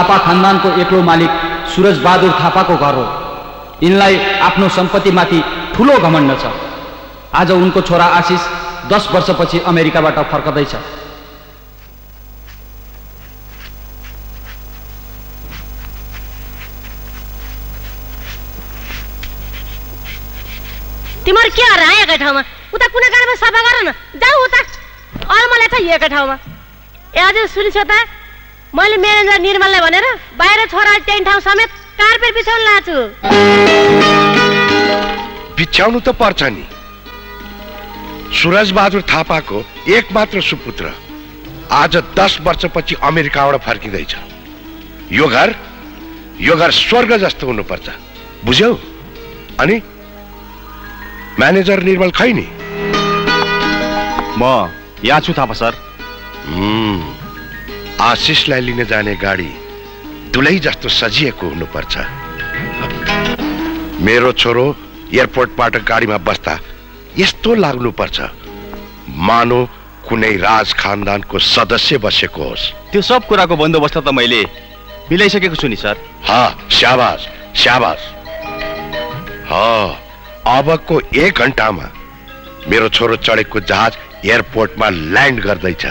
थापा खानदानको एक्लो मालिक सूरज बहादुर थापाको घर हो। यिनलाई आफ्नो सम्पत्तिमाथि ठुलो घमण्ड छ। आज उनको छोरा आशिष 10 वर्षपछि अमेरिकाबाट फर्कदैछ। तिम्रो के हराएका ठाउँमा उता कुनै कारणमा सफा गर न, जाऊ उता। अरू मलाई छ एका ठाउँमा। ए हजुर सुनिस् त, मैले म्यानेजर निर्मललाई भनेर बाहिर छोरा टेन्ट ठाउँ समेत कार्पेट बिछाउन लाछु। बिछाउनु त पर्छ नि। सूरज बहादुर थापाको एकमात्र सुपुत्र आज 10 वर्षपछि अमेरिकाबाट फर्किँदैछ। यो घर स्वर्ग जस्तो हुनुपर्छ, बुझ्यौ? अनि म्यानेजर निर्मल खै नि? म यहाँ छु थापा सर। आशिषलाई लिन जाने गाडी दुलै जस्तो सजिएको हुनुपर्छ। मेरो छोरो एयरपोर्टबाट गाडीमा बस्दा यस्तो लाग्नुपर्छ मानो कुनै राज खानदानको सदस्य बसेको होस्। त्यो सब कुराको बन्दोबस्त त मैले मिलाइसकेको छु नि सर। शाबाश शाबाश। अबको 1 घण्टामा मेरो छोरो चढेको जहाज एयरपोर्टमा ल्यान्ड गर्दैछ।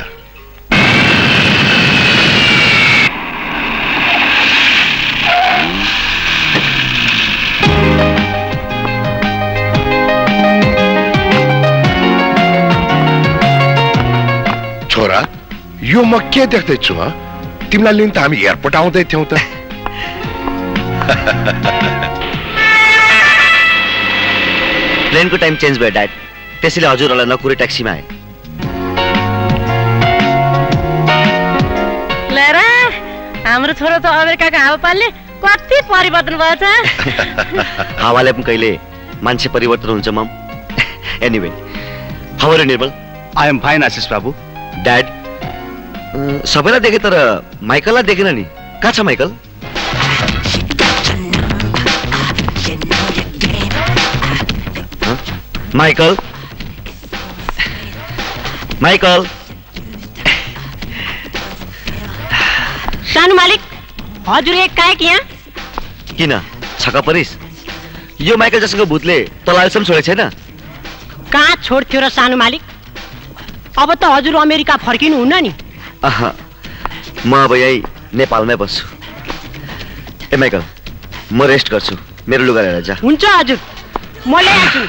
छोरा, यो म के देख्दैछु? तिमीलाई लिन त हामी एयरपोर्ट आउँदै थियौं त। प्लेनको टाइम चेन्ज भयो ड्याड, त्यसैले हजुरहरूलाई नकुरे ट्याक्सीमा आए। लिएर हाम्रो छोरो त अमेरिकाको हावापालले कति परिवर्तन भएछ। हावाले पनि कहिले मान्छे परिवर्तन हुन्छ मम। Anyway, how are you Nirmal? I am fine Ashish बाबु। ड्याड, सबैलाई देखे तर माइकललाई देखेन नि, कहाँ छ माइकल? माइकल माइकल सानो मालिक, हजुर एकाएक यहाँ किन छक्क परिस्? यो माइकल जसको भूतले तलालसम्म छोडेको छैन। कहाँ छोड्थ्यो र सानो मालिक? अब त हजुर अमेरिका फर्किनु हुन्न नि। म अब यही नेपालमै बस्छु। ए माइकल, म रेस्ट गर्छु, मेरो लुगा लिएर जा। हुन्छ हजुर, म ल्याउँछु।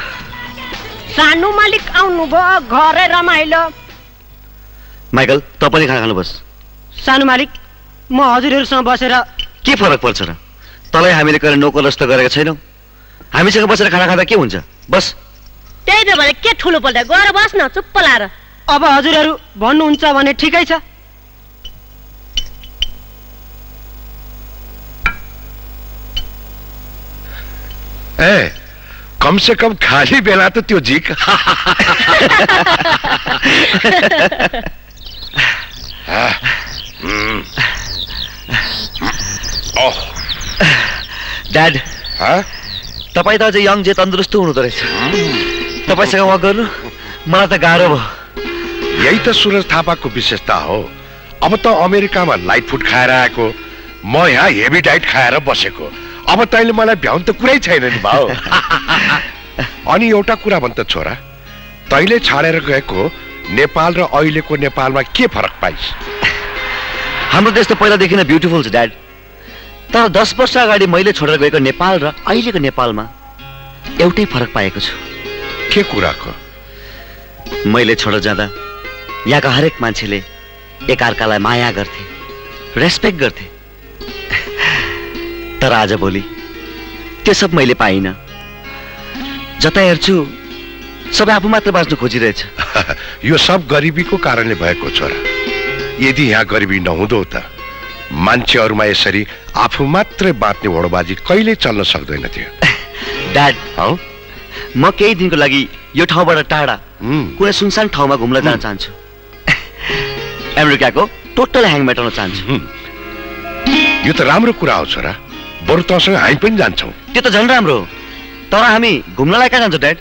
सानो मालिक आउनु भयो, घरै रमाइलो। माइकल, त पनि खाना खानु बस। सानो मालिक, म हजुरहरूसँग बसेर के फरक पर्छ र? तँलाई हामीले कहिले नोकर जस्तो गरेका छैनौँ। हामीसँग बसेर खाना खाँदा के हुन्छ? बस। त्यही त भने के ठुलो पर्दा गएर बस्न चुप्प लाएर। अब हजुरहरू भन्नुहुन्छ भने ठिकै छ। ए, कम से कम खाली बेला त त्यो जिक। ड्याड, तपाईँ त अझै यङ जे तन्दुरुस्त हुनुहुँदो रहेछ। तपाईँसँग वक गर्नु मलाई त गाह्रो भयो। यही त सूरज थापाको विशेषता हो। अब त अमेरिकामा लाइट फुड खाएर आएको, म यहाँ हेभी डाइट खाएर बसेको। अब तैँले मलाई भ्याउनु त कुरै छैन नि भाउ। अनि एउटा कुरा भन् त छोरा, तैँले छाडेर गएको नेपाल र अहिलेको नेपालमा के फरक पाइस्? हाम्रो देश त पहिलादेखि नै ब्युटिफुल छ ड्याड, तर 10 वर्ष अगाडि मैले छोडेर गएको नेपाल र अहिलेको नेपालमा एउटै फरक पाएको छु। के कुराको? मैले छोडेर जाँदा यहाँका हरेक मान्छेले एकअर्कालाई माया गर्थे, रेस्पेक्ट गर्थे। तर आज भोलि त्यो सब मैले पाइनँ। जता हेर्छु सबै आफू मात्र बाँच्नु खोजिरहेछ। यो सब गरिबीको कारणले भएको छोरा। यदि यहाँ गरिबी नहुँदो त मान्छेहरूमा यसरी आफू मात्रै बाँच्ने होडबाजी कहिले चल्न सक्दैन थियो। ड्याड, म केही दिनको लागि यो ठाउँबाट टाढा कुनै सुनसान ठाउँमा घुम्न जान चाहन्छु। अमेरिकाको टोटल ह्याङ मेटाउन चाहन्छु। यो त राम्रो कुरा हो छोरा, बरु तँसँग हामी पनि जान्छौँ। त्यो त झन् राम्रो हो, तर हामी घुम्नलाई कहाँ जान्छौँ ड्याड?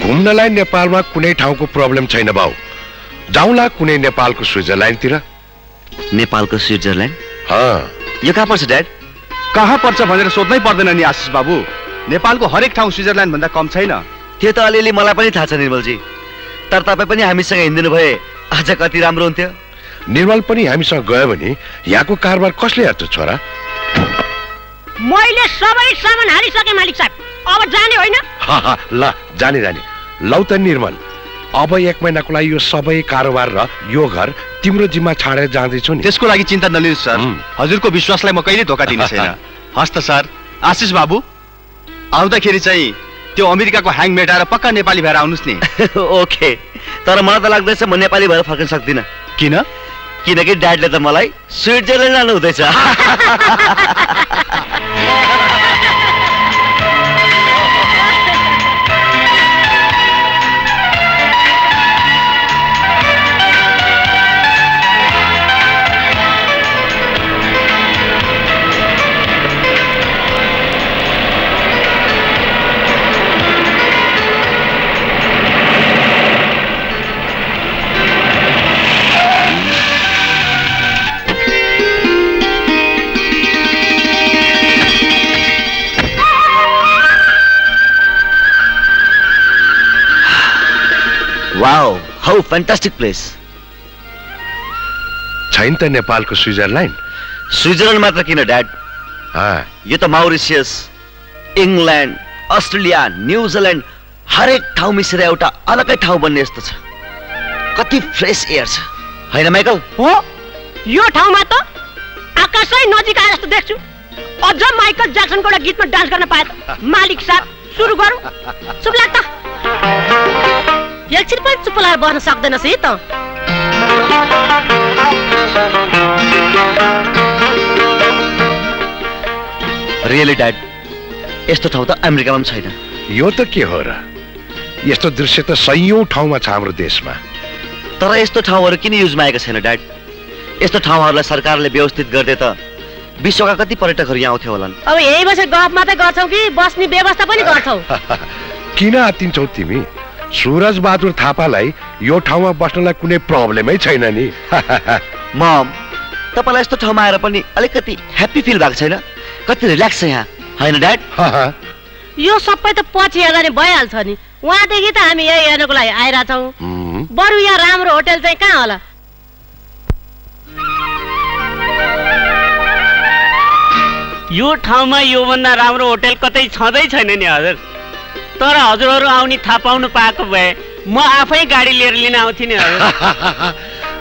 घुम्नलाई नेपालमा कुनै ठाउँको प्रब्लम छैन बाउ। जाउँला कुनै नेपालको स्विजरल्यान्डतिर। नेपालको स्विजरल्यान्ड? यो कहाँ पर्छ ड्याड? कहाँ पर्छ भनेर सोध्नै पर्दैन नि आशिष बाबु। नेपालको हरेक ठाउँ स्विजरल्यान्ड भन्दा कम छैन। त्यो त अलिअलि मलाई पनि थाहा छ निर्मलजी, तर तपाईँ पनि हामीसँग हिँडिदिनु भए आज कति राम्रो हुन्थ्यो। निर्मल पनि हामीसँग गयो भने यहाँको कारोबार कसले हेर्छ छोरा? मैले सबै सामान हालिसकेँ मालिक साहब, अब जाने होइन? ल जाने जाने। लौ त निर्मल, अब 1 महिनाको लागि यो सबै कारोबार र यो घर तिम्रो जिम्मा छाडेर जाँदैछु नि। त्यसको लागि चिन्ता नलिनुहोस् सर। हजुरको विश्वासलाई म कहिले धोका दिने छैन। हस् त सर। आशिष बाबु, आउँदाखेरि चाहिँ त्यो अमेरिकाको ह्याङ मेटाएर पक्का नेपाली भएर आउनुहोस् नि। ओके, तर मलाई त लाग्दैछ म नेपाली भएर फर्कन सक्दिनँ। किन? किनकि ड्याडले त मलाई स्विट्जरल्यान्ड लानु हुँदैछ। Wow, how fantastic place. छैन त नेपालको स्विजरल्यान्ड? स्विजरल्यान्ड मात्र किन ड्याड, यो त माउरिसियस, इङ्ल्यान्ड, अस्ट्रेलिया, न्युजिल्यान्ड हरेक ठाउँ मिसेर एउटा अलगै ठाउँ बन्ने जस्तो छ। कति फ्रेस एयर छ, होइन माइकल? हो, यो ठाउँमा त आकाशै नजिक आए जस्तो देख्छु। अझ माइकल ज्याक्सनको एउटा गीतमा डान्स गर्न पाए त। मालिक साहब, सुरु गरौँ। चुप लाग त। एकछिन पनि चुप लाएर बस्न सक्दैनस् है त। रियली ड्याड, यस्तो ठाउँ त अमेरिकामा पनि छैन। यो त के हो र? यस्तो दृश्य त सयौं ठाउँमा छ हाम्रो देशमा। तर यस्तो ठाउँहरू किन युजमा आएको छैन ड्याड? यस्तो ठाउँहरूलाई सरकारले व्यवस्थित गर्दै त विश्वका कति पर्यटकहरू यहाँ आउँथ्यो होलान्। अब यही बसेर गफ मात्रै गर्छौ कि बस्ने व्यवस्था पनि गर्छौ? किन आत्तिन्छौ तिमी? सूरज बहादुर थापालाई यो ठाउँमा बस्नलाई कुनै प्रब्लमै छैन नि। मम, तपाईँलाई यस्तो ठाउँमा आएर पनि अलिकति ह्याप्पी फिल भएको छैन? कति रिल्याक्स छ यहाँ, होइन ड्याड? यो सबै त पछि हेर्दा नि भइहाल्छ नि। उहाँदेखि त हामी यही हेर्नको लागि आइरहेछौँ। बरु यहाँ राम्रो होटल चाहिँ कहाँ होला? यो ठाउँमा योभन्दा राम्रो होटल कतै छँदै छैन नि हजुर। तर हजुरहरू आउने थाहा पाउनु पाएको भए म आफै गाडी लिएर लिन आउँथेँ नि हजुर।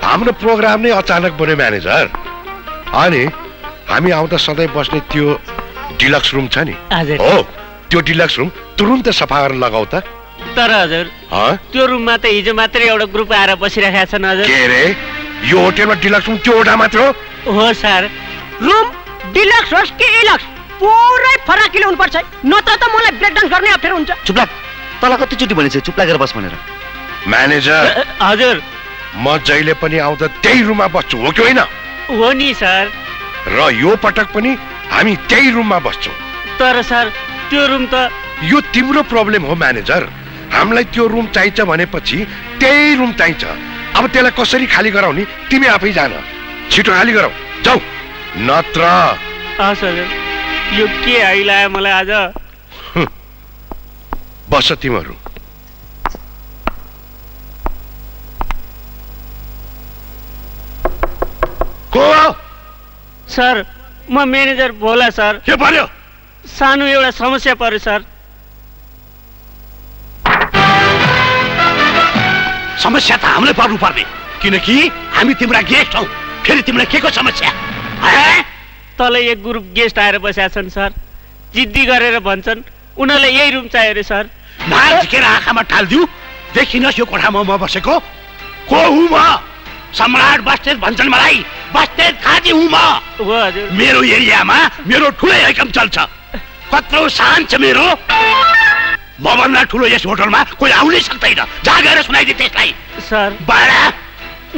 हाम्रो प्रोग्राम नै अचानक बन्यो म्यानेजर। अनि हामी आउँदा सधैँ बस्ने त्यो डिलक्स रुम छ नि, हजुर। हो त्यो डिलक्स रुम तुरुन्त सफा गरेर लगाऊ त। तर हजुर, त्यो रुममा त हिजो मात्रै एउटा ग्रुप आएर बसिरहेका छन् हजुर। के रे? यो होटलमा डिलक्स रुम त्यो वटा मात्र हो? हो सर। रुम डिलक्स होस् कि इलक्स, पुरै फराकिलो हुनुपर्छ, नत्र त मलाई ब्रेक डान्स गर्ने अप्ठ्यारो हुन्छ। चुप लाग, तँलाई कतिचोटि भनेको चुप लागेर बस भनेर। म्यानेजर, हजुर। म जहिले पनि आउँदा त्यही रुममा बस्छु, हो कि होइन? हो नि सर। र यो पटक पनि हामी त्यही रुममा बस्छौँ। तर सर, त्यो रुम त यो तिम्रो प्रब्लम हो म्यानेजर। हामीलाई त्यो रुम चाहिन्छ भनेपछि त्यही रुम चाहिन्छ। अब त्यसलाई कसरी खाली गराउने तिमी आफै जान। छिटो खाली गराऊ, जाऊ, नत्र। हस् हजुर। यो के आइलायो मलाई आज। बस तिमीहरू। को? सर, म म्यानेजर भोला सर। के पर्यो? सानो एउटा समस्या पर्यो सर। समस्या त हामीलाई पर्नु पर्ने, किनकि हामी तिम्रा गेस्ट हौ। फेरि तिमीलाई के को समस्या? तल एक ग्रुप गेस्ट आएर बसेका छन् सर। जिद्दी गरेर भन्छन् उनीहरूलाई यही रुम चाहियो अरे सर। नार झिकेर आँखामा टालिदिउ, देखिनुहोस् यो कोठामा म बसेको को हुँ म? सम्राट बस्नेत भन्छन् मलाई, बस्नेत खाजी हुँ म। हो हजुर। मेरो एरियामा मेरो ठुलै आइटम चल्छ। कत्रो सान छ मेरो। म भन्दा ठुलो यस होटलमा कोही आउनै सक्दैन। जा गएर सुनाइदिए त्यसलाई। सर, बाडा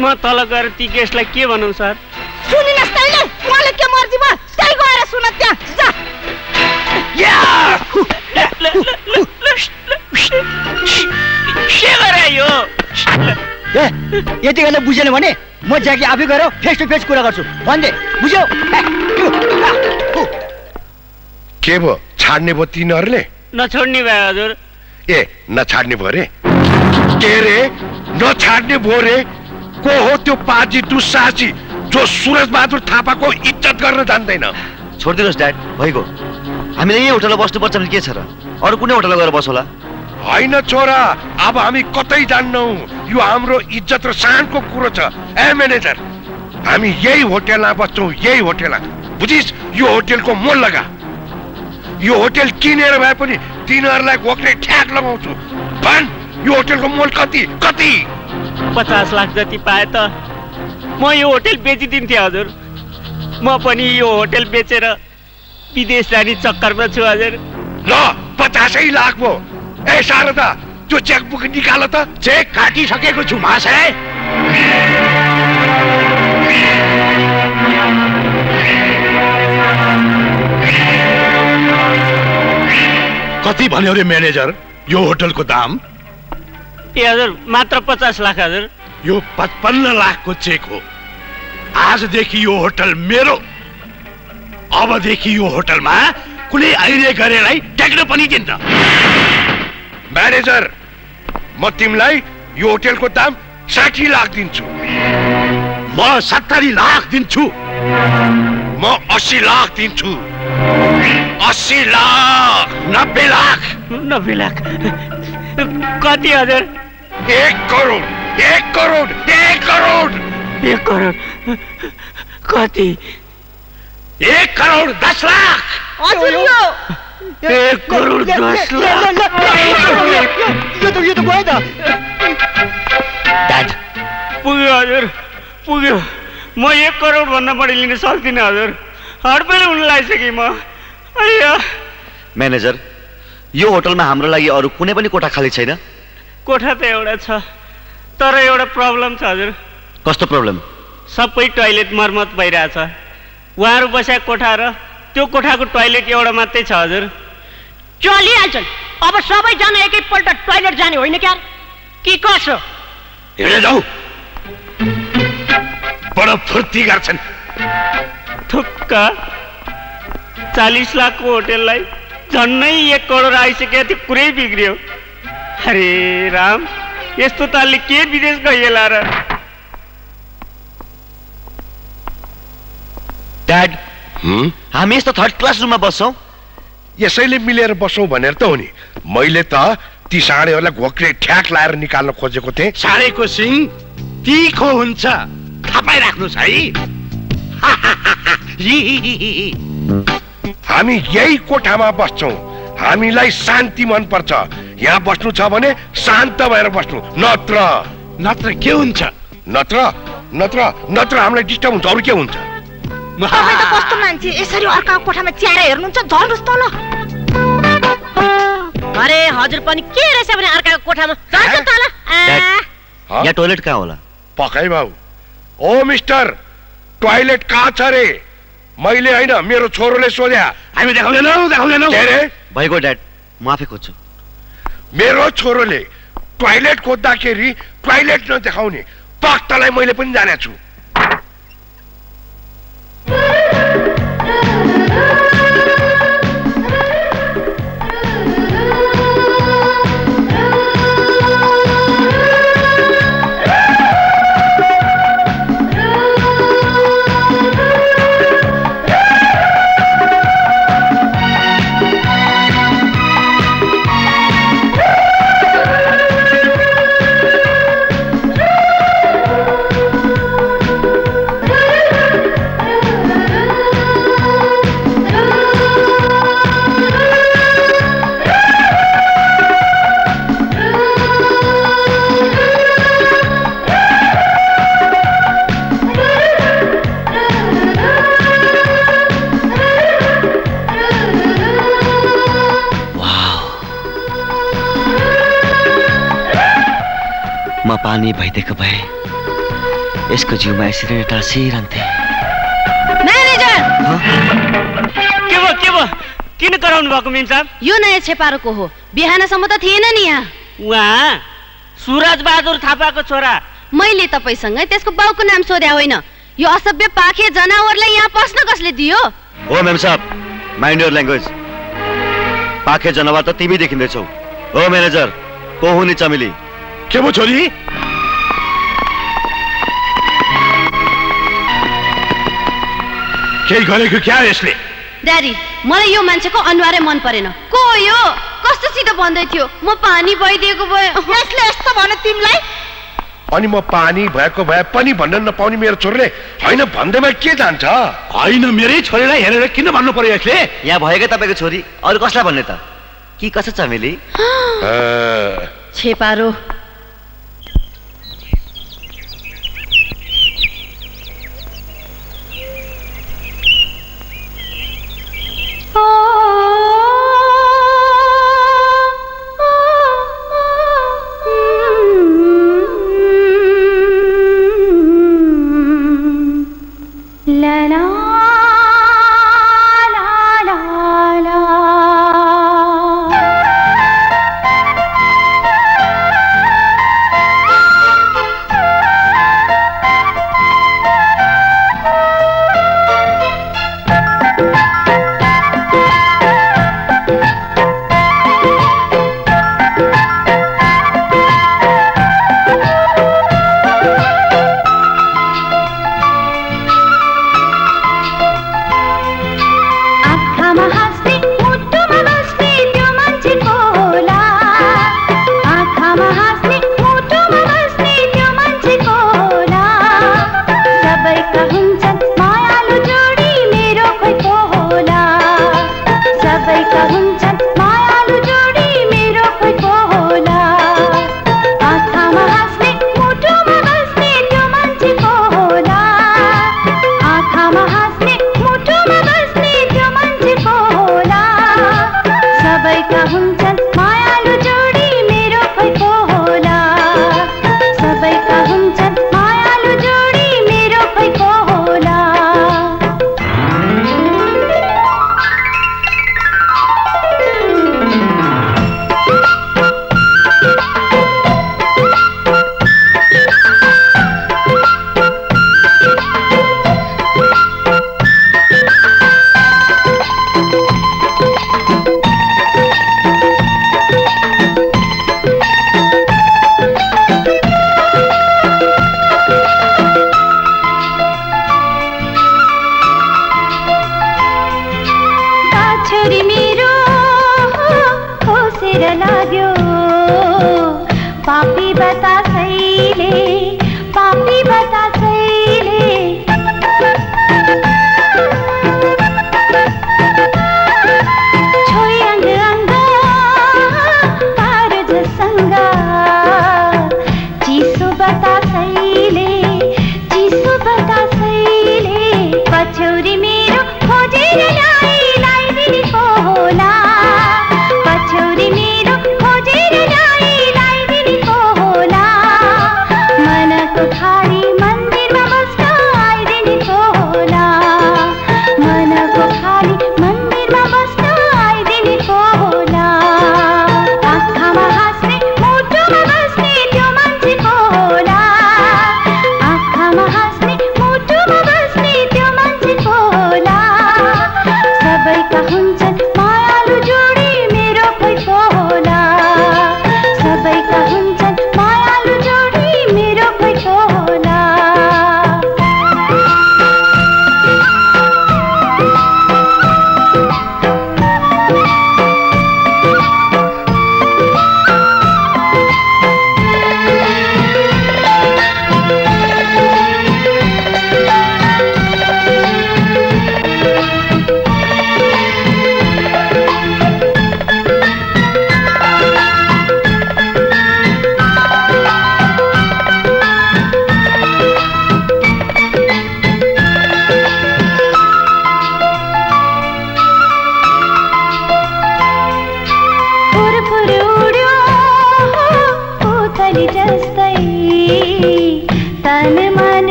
म तल गएर ती गेस्टलाई के भनौँ सर? सुनिनस् तैँले? उहाँले के मर्जी भयो त्यही गएर सुन त्यहाँ जा। के गरे यो? यति बेला बुझेन भने म जागी आफै गएर फेस टु फेस कुरा गर्छु। भन्दे बुझ्यौ? के भयो छाड्ने भयो तिनीहरूले नछोड्ने भयो हजुर ए नछाड्ने भयो रे के रे नछाड्ने भयो रे को हो त्यो पाजी दुस्साहसी जो सुरज बहादुर थापाको इज्जत गर्न जान्दैन छोडिदिनुहोस् ड्याड भइगयो हामीले यही होटलमा बस्नुपर्छ भने के छ र अरू कुनै होटलमा गएर बसौला होइन छोरा अब हामी कतै जान्नौ यो हाम्रो इज्जत र शानको कुरो छ ए म्यानेजर हामी यही होटलमा बस्छौँ यही होटलमा बुझिस् यो होटलको मोल लगा यो होटल किनेर भए पनि तिनीहरूलाई घोक्ने ठ्याक लगाउँछु भन् यो होटलको मोल कति कति 50 लाख जति पाए त म यो होटल बेचिदिन्थे हजुर म पनि यो होटल बेचेर विदेश जाने चक्करमा छु हजुर ल 50 लाख भयो ए शारदा त्यो चेकबुक निकाल त चेक काटिसकेको छु महाशय कति भन्यो रे म्यानेजर यो होटलको दाम ए हजुर मात्र 50 लाख हजुर यो 55 लाखको चेक हो आजदेखि यो होटल मेरो अबदेखि यो होटलमा कुनै आइरे गरेलाई टेक्न पनि दिन्न म्यानेजर म तिमीलाई यो होटलको दाम 60 लाख दिन्छु म 70 लाख दिन्छु म 80 लाख दिन्छु 80 लाख 90 लाख 90 लाख कति हजुर 1 करोड 1 करोड 1 करोड 1 करोड कति 1 करोड 10 लाख हजुर 1 करोड 10 लाख यो त गयो त ड्याड पुग्यो हजुर पुग्यो म 1 करोड भन्दा बढी लिन सक्दिनँ हजुर हडबडी हुन लागिसकेँ म अయ్యా म्यानेजर यो होटलमा हाम्रो लागि अरू कुनै पनि कोठा खाली छैन कोठा त एउटा छ तर एउटा प्रब्लम छ हजुर कस्तो प्रब्लम सबै टोयलेट मर्मत भइरहेछ उहाँहरू बसेको कोठा र त्यो कोठाको टोयलेट एउटा मात्रै छ हजुर चलिहाल्छन् अब सबैजना एकैपल्ट टोयलेट जाने होइन क्या कि कसो हिँडे जाऊ बडो फुर्ती गर्छन् थुक्का 40 लाखको होटललाई झन्नै 1 करोड आइसक्यो त्यो कुरै बिग्रियो अरे राम यस्तो तालले के विदेश गइएला र ड्याड हामी यस्तो थर्ड क्लास रुममा बस्छौँ यसैले मिलेर बसौँ भनेर त हो नि मैले त ती साँडेहरूलाई घोक्रे ठ्याक लाएर निकाल्न खोजेको थिएँ साँडेको सिङ तीखो हुन्छ थाहा पाइराख्नुहोस् है हामी यही कोठामा बस्छौँ हामीलाई शान्ति मनपर्छ यहाँ बस्नु छ भने शान्त भएर बस्नु नत्र के हुन्छ नत्र हामीलाई डिस्टर्ब हुन्छ अरू के हुन्छ तपाईँ त कस्तो मान्छे यसरी अर्काको कोठामा च्याएर हेर्नुहुन्छ झर्नुहोस् तल अरे हजुर पनि के रहेछ भने अर्काको कोठामा झर्छ तल यहाँ टोयलेट कहाँ होला पकाइ बाबु ओ मिस्टर टोयलेट कहाँ छ रे मैले होइन मेरो छोरोले सोध्या हामी देखाउँदैनौ के रे भइगयो ड्याड म आफै खोज्छु मेरो छोरोले टोयलेट खोज्दाखेरि टोयलेट नदेखाउने पक्तलाई मैले पनि जानेको छु म पानी भइदिएको भए यसको जिउमा यसरी नै टाँसिरहन्थे म्यानेजर के भयो किन कराउनु भएको मेम साहब यो नयाँ छेपारोको हो बिहानसम्म त थिएन नि यहाँ उहाँ सुरज बहादुर थापाको छोरा मैले तपाईसँग त्यसको बाउको नाम सोध्या होइन यो असभ्य पाखे जनावरलाई यहाँ पस्न कसले दियो? हो मेम साहब, माइन्ड योर ल्याङ्ग्वेज। पाखे जनावर त तिमी देखिँदैछौ। हो म्यानेजर, को हुने चमेली? के भो छोरी? केही गरेको क्या यसले? ड्याडी, मलाई यो मान्छेको अनुहारै मन परेन। को हो यो? कस्तो सिधो भन्दै थियो, म पानी भइदिएको भए। यसले यस्तो भन्यो तिमीलाई? अनि म पानी भएको भए पनि भन्न नपाउने मेरो छोरीले होइन भन्दैमा के जान्छ? होइन, मेरै छोरीलाई हेरेर किन भन्नु पर्यो यसले? यहाँ भएकै तपाईँको छोरी, अरू कसलाई भन्ने त? कि कसो चमेली? छेपारो।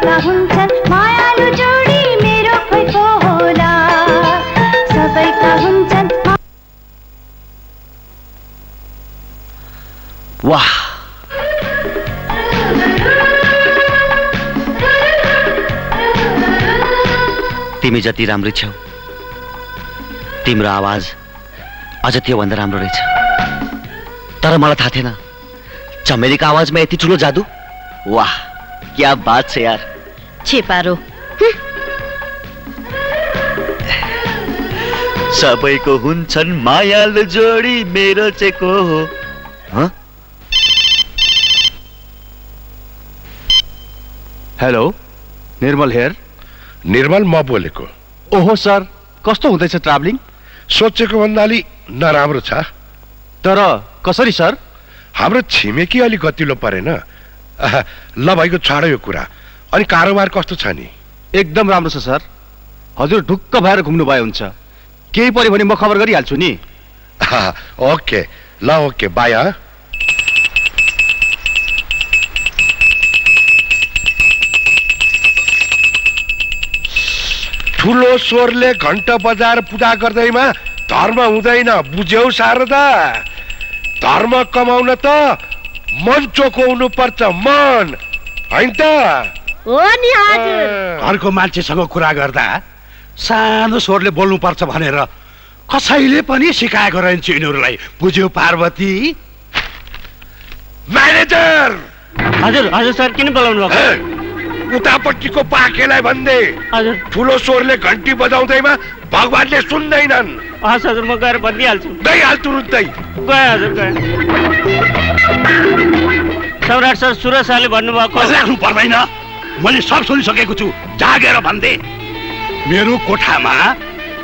सबैका हुन्छन् मायालु जोडी मेरो खोइ को होला सबैका हुन्छन् वाह तिमी जति राम्रो छौ तिम्रो आवाज अझ त्योभन्दा राम्रो रहेछ तर मलाई थाहा थिएन चमेलीको आवाजमा यति ठुलो जादु वाह क्या बात छ यार छेपारो सबैको हुन्छन् मायालु जोडी मेरो चाहिँ को हो हँ? हेलो निर्मल हेयर निर्मल म बोलेको ओहो सर कस्तो हुँदैछ ट्राभलिङ सोचेको भन्दा अलि नराम्रो छ तर कसरी सर हाम्रो छिमेकी अलि गतिलो परेन ल भाइको छाडो यो कुरा अनि कारोबार कस्तो छ नि एकदम राम्रो छ सर हजुर ढुक्क भएर घुम्नु भए हुन्छ केही पर्यो भने म खबर गरिहाल्छु नि ओके ल ओके बाई ठुलो स्वरले घण्टा बजाएर पूजा गर्दैमा धर्म हुँदैन बुझ्यौ शारदा धर्म कमाउन त मन चोकाउनु पर्छ मन हैन त हो नि हजुर घरको मान्छेसँग कुरा गर्दा सानो स्वरले बोल्नु पर्छ भनेर कसैले पनि सिकाएको रहन्छ यिनीहरूलाई बुझ्यौ पार्वती म्यानेजर हजुर हजुर सर किन बोलाउनु भएको उतापट्टिको पाकेलाई भन्दै हजुर ठुलो स्वरले घन्टी बजाउँदैमा भगवानले सुन्दैनन् हस् हजुर म गएर भनिदिइहाल्छु गइहाल तुरुन्तै गए हजुर गए सम्राट सर सुरज सरले भन्नुभएको राख्नु पर्दैन मैले सब सुनिसकेको छु जागेर भन्दै मेरो कोठामा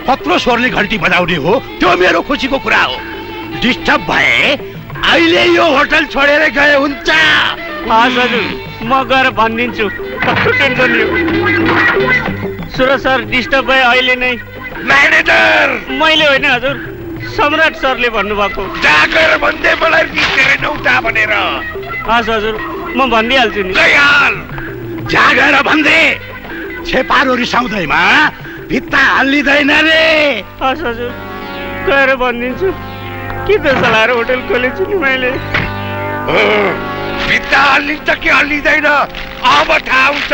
कत्रो स्वरले घन्टी बजाउने हो त्यो मेरो खुसीको कुरा हो डिस्टर्ब भए अहिले यो होटल छोडेर गए हुन्छ हस् हजुर म गएर भनिदिन्छु टेन्सन लियो सुरज सर डिस्टर्ब भए अहिले नै म्यानेजर मैले होइन हजुर सम्राट सरले भन्नुभएको जागेर भन्दै मलाई निस्केर नौता भनेर हस् हजुर म भनिदिइहाल्छु नि गइहाल जागेर भन्दै छेपारो रिसाउँदैमा भित्ता हालिँदैन रे हस् हजुर गएर भनिदिन्छु के त चलाएर होटल खोलेछु नि मैले भित्ता हल्लिन्छ कि हल्लिँदैन अब थाहा हुन्छ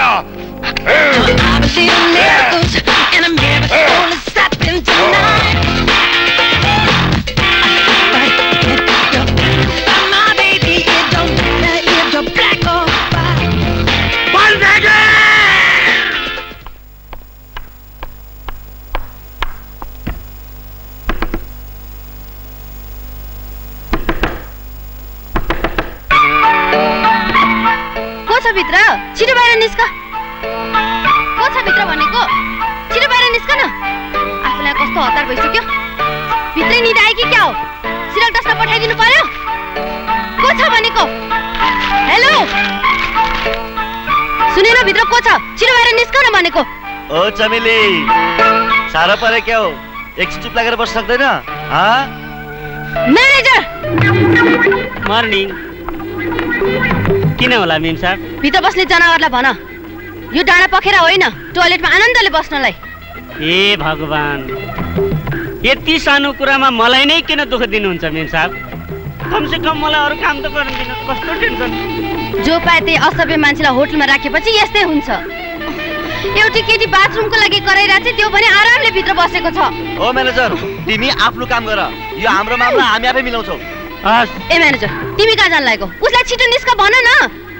भित्र छिटो बाहिर निस्क को छ भित्र भनेको छिटो बाहिर निस्क न आफूलाई कस्तो हतार भइसक्यो भित्रै निद आयो कि क्या हो सिरक डस्न पठाइदिनु पर्यो को छ भनेको हेलो सुनेन भित्र को छ छिटो बाहिर निस्क न भनेको ओ चमेली साह्रो परे क्या हो एकछिन चुप लागेर बस्न सक्दैन म्यानेजर मर्निङ किन होला मेम साहब भित्र बस्ने जनावरलाई भन यो डाँडा पखेरा होइन टोयलेटमा आनन्दले बस्नलाई ए भगवान यति सानो कुरामा मलाई नै किन दुःख दिनुहुन्छ मेम साहब कमसे कम मलाई अरू काम त गर्न दिनु कस्तो टेन्सन जो पाए त्यही असभ्य मान्छेलाई होटलमा राखेपछि यस्तै हुन्छ एउटी केटी बाथरुमको लागि कराइरहेको छ त्यो पनि आरामले भित्र बसेको छ ओ म्यानेजर तिमी आफ्नो काम गर यो हाम्रो मामला हामी आफै मिलाउँछौ ए म्यानेजर तिमी कहाँ जान लागेको उसलाई छिटो निस्क भन न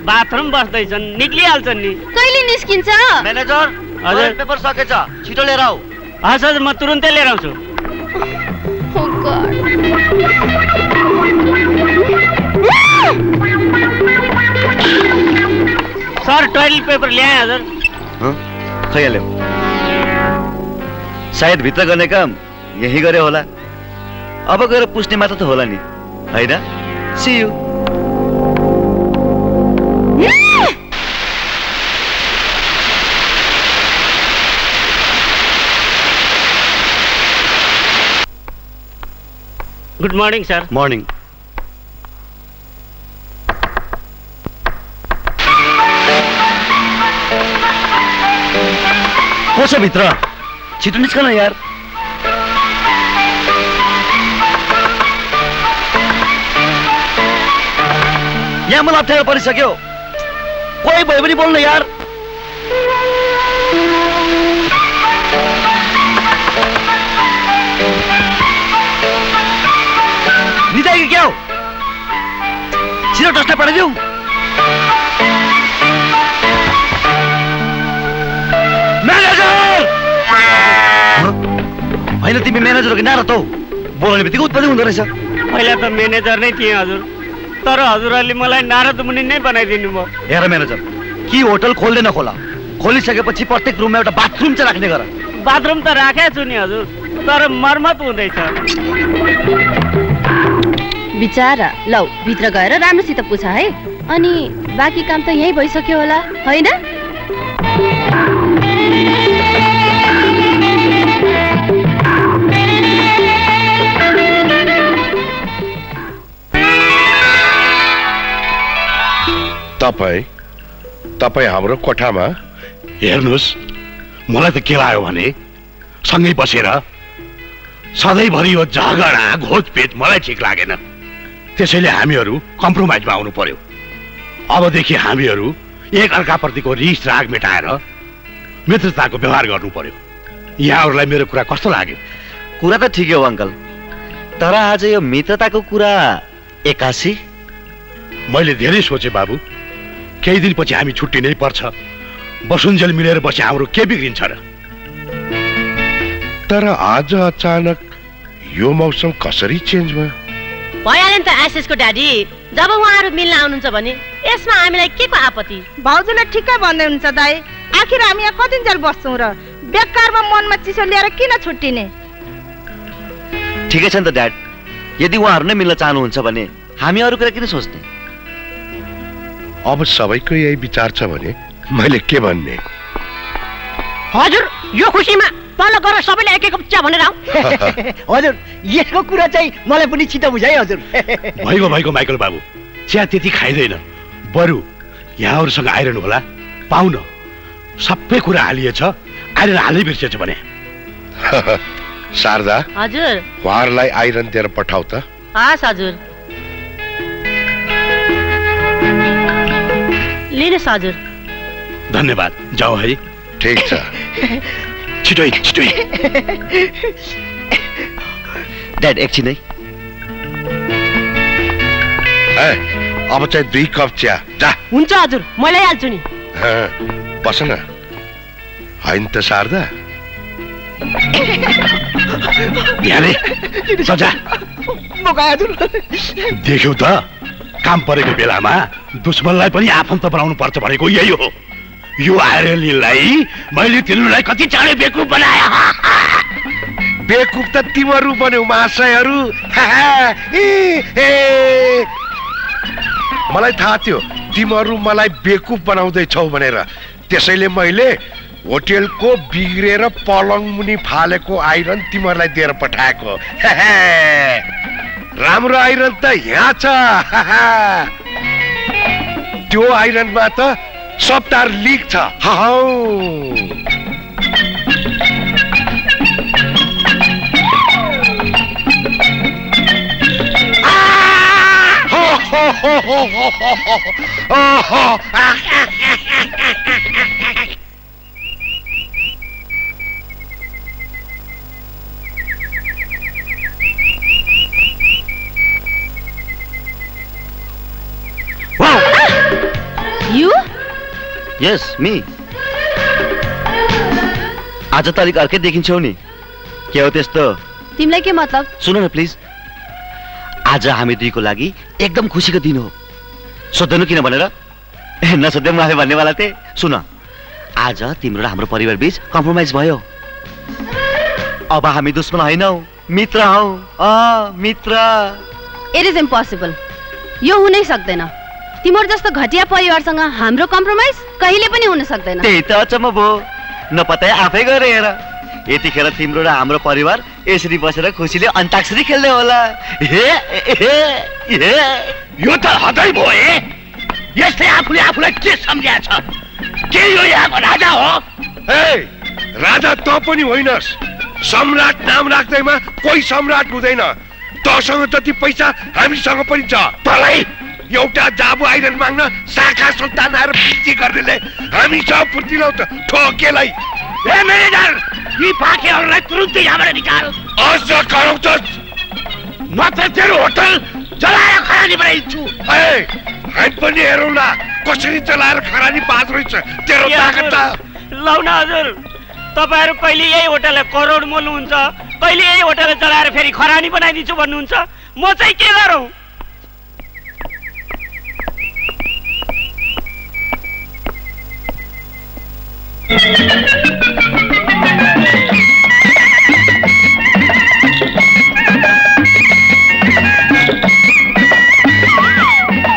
बाथरुम बस्दैछन् निक्लिहाल्छन् नि कहिले निस्किन्छ म्यानेजर हजुर पेपर सकेछ छिटो लिएर आऊ हस् हजुर म तुरुन्तै लिएर आउँछु सर टोयलेट पेपर ल्याएँ हजुर खैहाल्यो सायद भित्र गर्ने काम यही गरे होला अब गएर पुस्ने मात्र त होला नि हैन see you good morning sir morning को छ भित्र? छिटो निस्कन यार। यहाँ मलाई अप्ठ्यारो परिसक्यो। कोही भयो भने बोल्नु यार। निदाई कि क्या हो? छिटो डस्टा पठाइदेऊ। होइन तिमी म्यानेजर हो कि नारद हौ? बोल्ने बित्तिकै उत्पत्ति हुँदो रहेछ। पहिला त म्यानेजर नै थिएँ हजुर, तर हजुरहरूले मलाई नारद मुनि नै बनाइदिनु भयो। हेर म्यानेजर, कि होटल खोल्दै नखोला, खोलिसकेपछि प्रत्येक रुममा एउटा बाथरुम चाहिँ राख्ने गर। बाथरुम त राखेको छु नि हजुर, तर मर्मत हुँदैछ। बिचारा, लौ भित्र गएर राम्रोसित पुछ है। अनि बाँकी काम त यही भइसक्यो होला होइन? तपाईँ हाम्रो कोठामा हेर्नुहोस्, मलाई त के लाग्यो भने सँगै बसेर सधैँभरि यो झगडा घोचपेट मलाई ठिक लागेन। त्यसैले हामीहरू कम्प्रोमाइजमा आउनु पर्यो। अबदेखि हामीहरू एक अर्काप्रतिको रिस राग मेटाएर मित्रताको व्यवहार गर्नु पर्यो। यहाँहरूलाई मेरो कुरा कस्तो लाग्यो? कुरा त ठिकै हो अङ्कल, तर आज यो मित्रताको कुरा एक्कासी। मैले धेरै सोचेँ बाबु, केही दिनपछि हामी छुट्टिनै पर्छ। बसुन्जेल मिलेर बसे हाम्रो के बिग्रिन्छ र? तर आज अचानक यो मौसम कसरी चेन्ज भयो? भइहाल्यो नि त आशिषको ड्याडी। जब उहाँहरू मिल्न आउनुहुन्छ भने यसमा हामीलाई के को आपत्ति? भाउजूले ठिकै भन्दै हुनुहुन्छ दाइ। आखिर हामी यहाँ कतिन्जेल बस्छौँ र? बेकारमा मनमा चिसो लिएर किन छुट्टिने? ठिकै छ नि त ड्याड, यदि उहाँहरू नै मिल्न चाहनुहुन्छ भने हामी अरू कुरा किन सोच्ने? अब सबैको यही विचार छ भने मैले के भन्ने? हजुर, यो खुसीमा तल गएर सबैले एक एक कप चिया भनेर आऊ। हजुर, यसको कुरा चाहिँ मलाई पनि छिटो बुझाइ हजुर। भइगयो माइकल बाबु, चिया त्यति खाइँदैन। बरु यहाँहरूसँग आइरहनु होला, पाउन सबै कुरा हालिएछ। आइरन हालै बिर्सेछ भने। शारदा, हजुर उहाँहरूलाई आइरन दिएर पठाऊ त। हस् हजुर, लिनुहोस् हजुर। धन्यवाद, जाऊ है। ठिक छ, छिटै छिटै। ड्याड एकछिन है। अब चाहिँ 2 कप चिया जा। हुन्छ हजुर, म ल्याइहाल्छु नि। बस न। होइन त शारदा? सजा देख्यौ त, काम परेको बेलामा दुश्मनलाई पनि आफन्त बनाउनु पर्छ भनेको यही हो। यो आइरनलाई मैले तिनीहरूलाई कति चाँडै बेकुफ बनाए। बेकुफ त तिमीहरू बन्यौ महाशयहरू। मलाई थाहा थियो तिमीहरू मलाई बेकुफ बनाउँदैछौ भनेर, त्यसैले मैले होटेलको बिग्रेर पलङ मुनि फालेको आइरन तिमीहरूलाई दिएर पठाएको। राम्रो आइरन त यहाँ छ। त्यो आइरनमा त सब तार लिक छ। You? Yes, me. आज तारिक अर्कै देखिन्छौ नि। के हो त्यस्तो? तिमीलाई के मतलब? सुन न प्लिज, आज हामी दुईको लागि एकदम खुसीको दिन हो। सोध्नु किन भनेर? नसोध्दै म आफै भन्नेवाला थिएँ। सुन, आज तिम्रो र हाम्रो परिवार बीच कम्प्रोमाइज भयो। अब हामी दुश्मन होइनौ, मित्र हौ। मित्र। It is impossible. यो हुनै सक्दैन। तिम्रो जस्तो घटिया परिवारसँग हाम्रो कम्प्रोमाइज कहिले पनि हुन सक्दैन। त्यही त अचम्म भयो, नपत्ता आफै गएर हेर। यतिखेर तिम्रो र हाम्रो परिवार यसरी बसेर खुसीले अन्ताक्षरी खेल्दै होला। यो त हदै भयो। यस्तै आफूले आफूलाई के सम्झ्या छ? के यो यहाँको राजा हो? राजा त पनि होइनस्। सम्राट नाम राख्दैमा कोही सम्राट हुँदैन। तसँग जति पैसा हामीसँग पनि छ। तँलाई एउटा जाबु आइरन माग्न शाखा सन्तान आएर पिटी गर्नेले हामीसँग फुर्तिलाउ त ठोकेलाई। ए म्यानेजर, यी पाकेहरूलाई तुरुन्तै यहाँबाट निकाल। अझ कराउँछस्? म त तेरो होटल जलाएर खरानी बनाइदिन्छु। ए, हामी पनि हेरौँ न कसरी चलाएर खरानी बाज रहेछ तेरो ताकत त। लौ न हजुर, तपाईँहरू कहिले यही होटललाई करोड मोल्नुहुन्छ, कहिले यही होटललाई चलाएर फेरि खरानी बनाइदिन्छु भन्नुहुन्छ। म चाहिँ के गरौँ?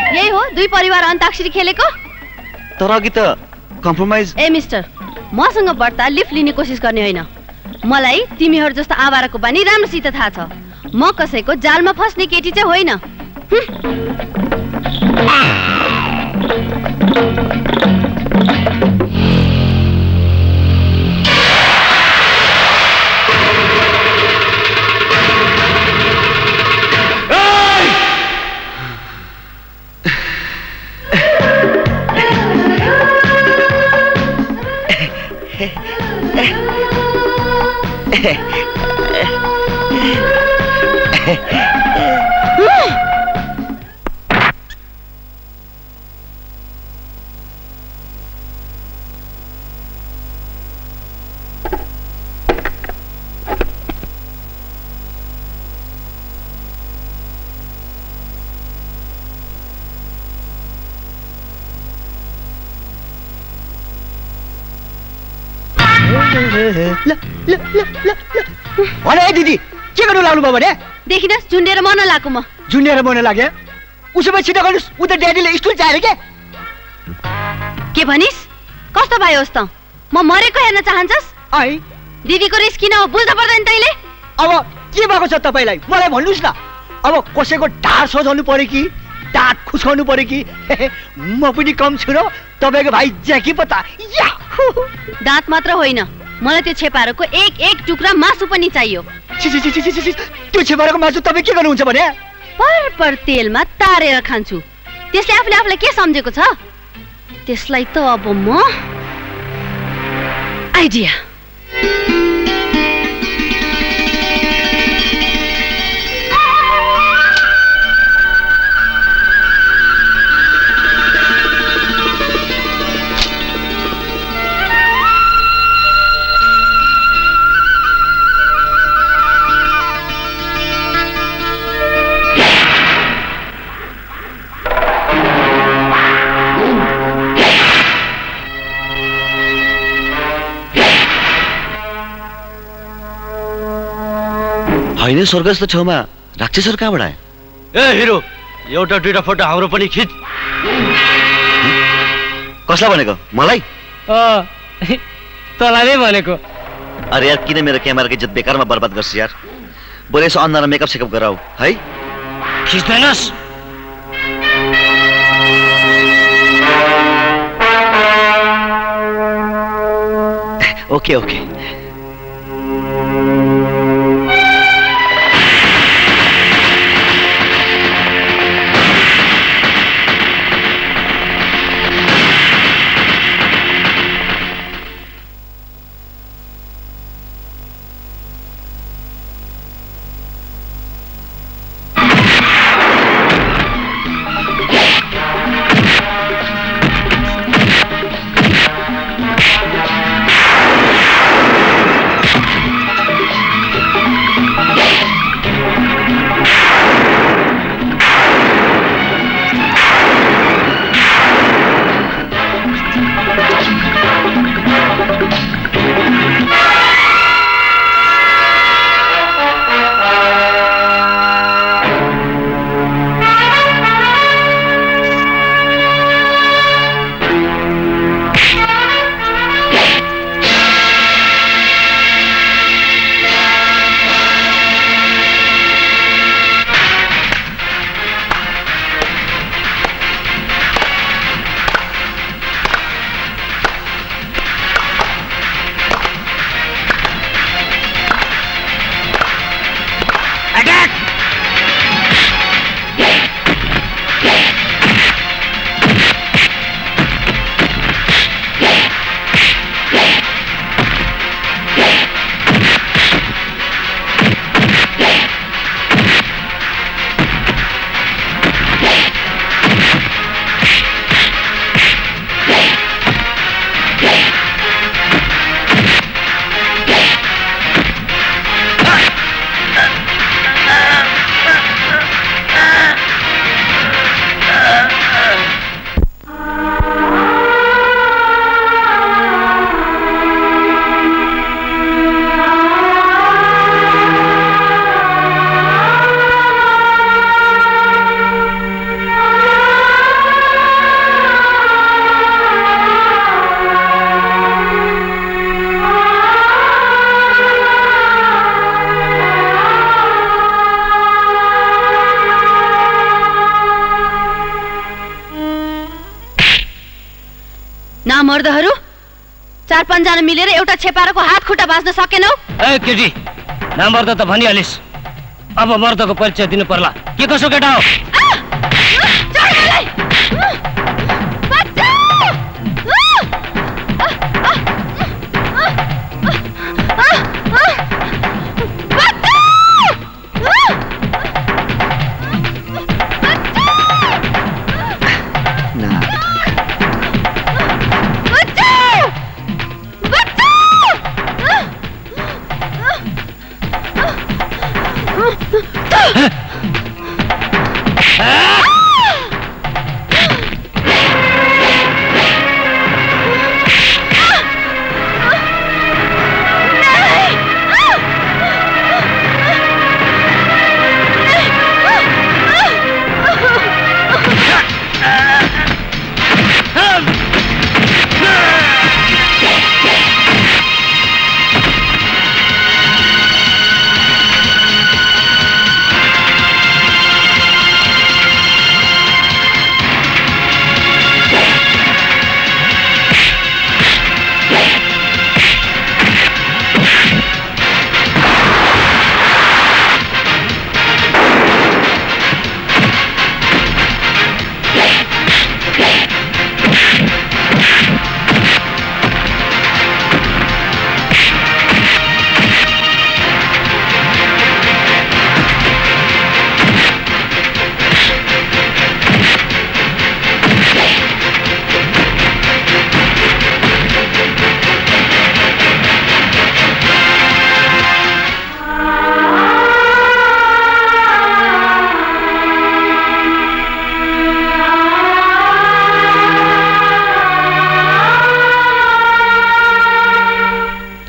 यही हो दुई परिवार अन्ताक्षरी खेलेको। तर अघि त कम्प्रोमाइज। ए मिस्टर, मसँग बढ्ता लिफ्ट लिने कोसिस गर्ने होइन। मलाई तिमीहरू जस्तो आवाराको बानी राम्रोसित थाहा छ। म कसैको जालमा फस्ने केटी चाहिँ होइन। अरे दिदी, के गर्नु लाग्नु भयो भने? देखिनस्, झुन्डेर मन लागेको म। झुन्डेर मन लाग्यो? उसो भए छिटो गर्नुहोस्, उता ड्याडीले स्टुल चाहियो के भनिस्? कस्तो भयो त? म मरेको हेर्न चाहन्छस्? है दिदीको रिस किन हो बुझ्न पर्दैन तैँले? अब के भएको छ तपाईँलाई? मलाई भन्नुहोस् न। अब कसैको ढाड सजाउनु पर्यो कि दाँत खुसाउनु पर्यो कि? म पनि कम छु र तपाईँको भाइ ज्याकी पता। दाँत मात्र होइन, मलाई त्यो छेपारोको एक एक टुक्रा मासु पनि चाहियो। त्यो छेपारोको मासु तपाईँ के गर्नुहुन्छ भने? पर तेलमा तारेर खान्छु। त्यसले आफूले आफूलाई के सम्झेको छ? त्यसलाई त अब म आइडिया। होइन, स्वर्गस्थ ठाउँमा राक्षसहरू कहाँबाट आयो? ए हिरो, एउटा दुईटा फोटो हाम्रो पनि खिच। कसलाई भनेको? मलाई? तँलाई नै भनेको। अरे यार, किन मेरो क्यामेराको इज्जत बेकारमा बर्बाद गर्छ यार? बरु यसो अन्धारमा मेकअप सेकअप गराऊ है। खिच्दैनस्? Okay okay. नामर्दहरू 4-5 जना मिलेर एउटा छेपारोको हात खुट्टा भाँच्न सकेनौ? ए केटी, नामर्द त भनिहालिस्, अब मर्दको परिचय दिनु पर्ला। के कसो केटा हो?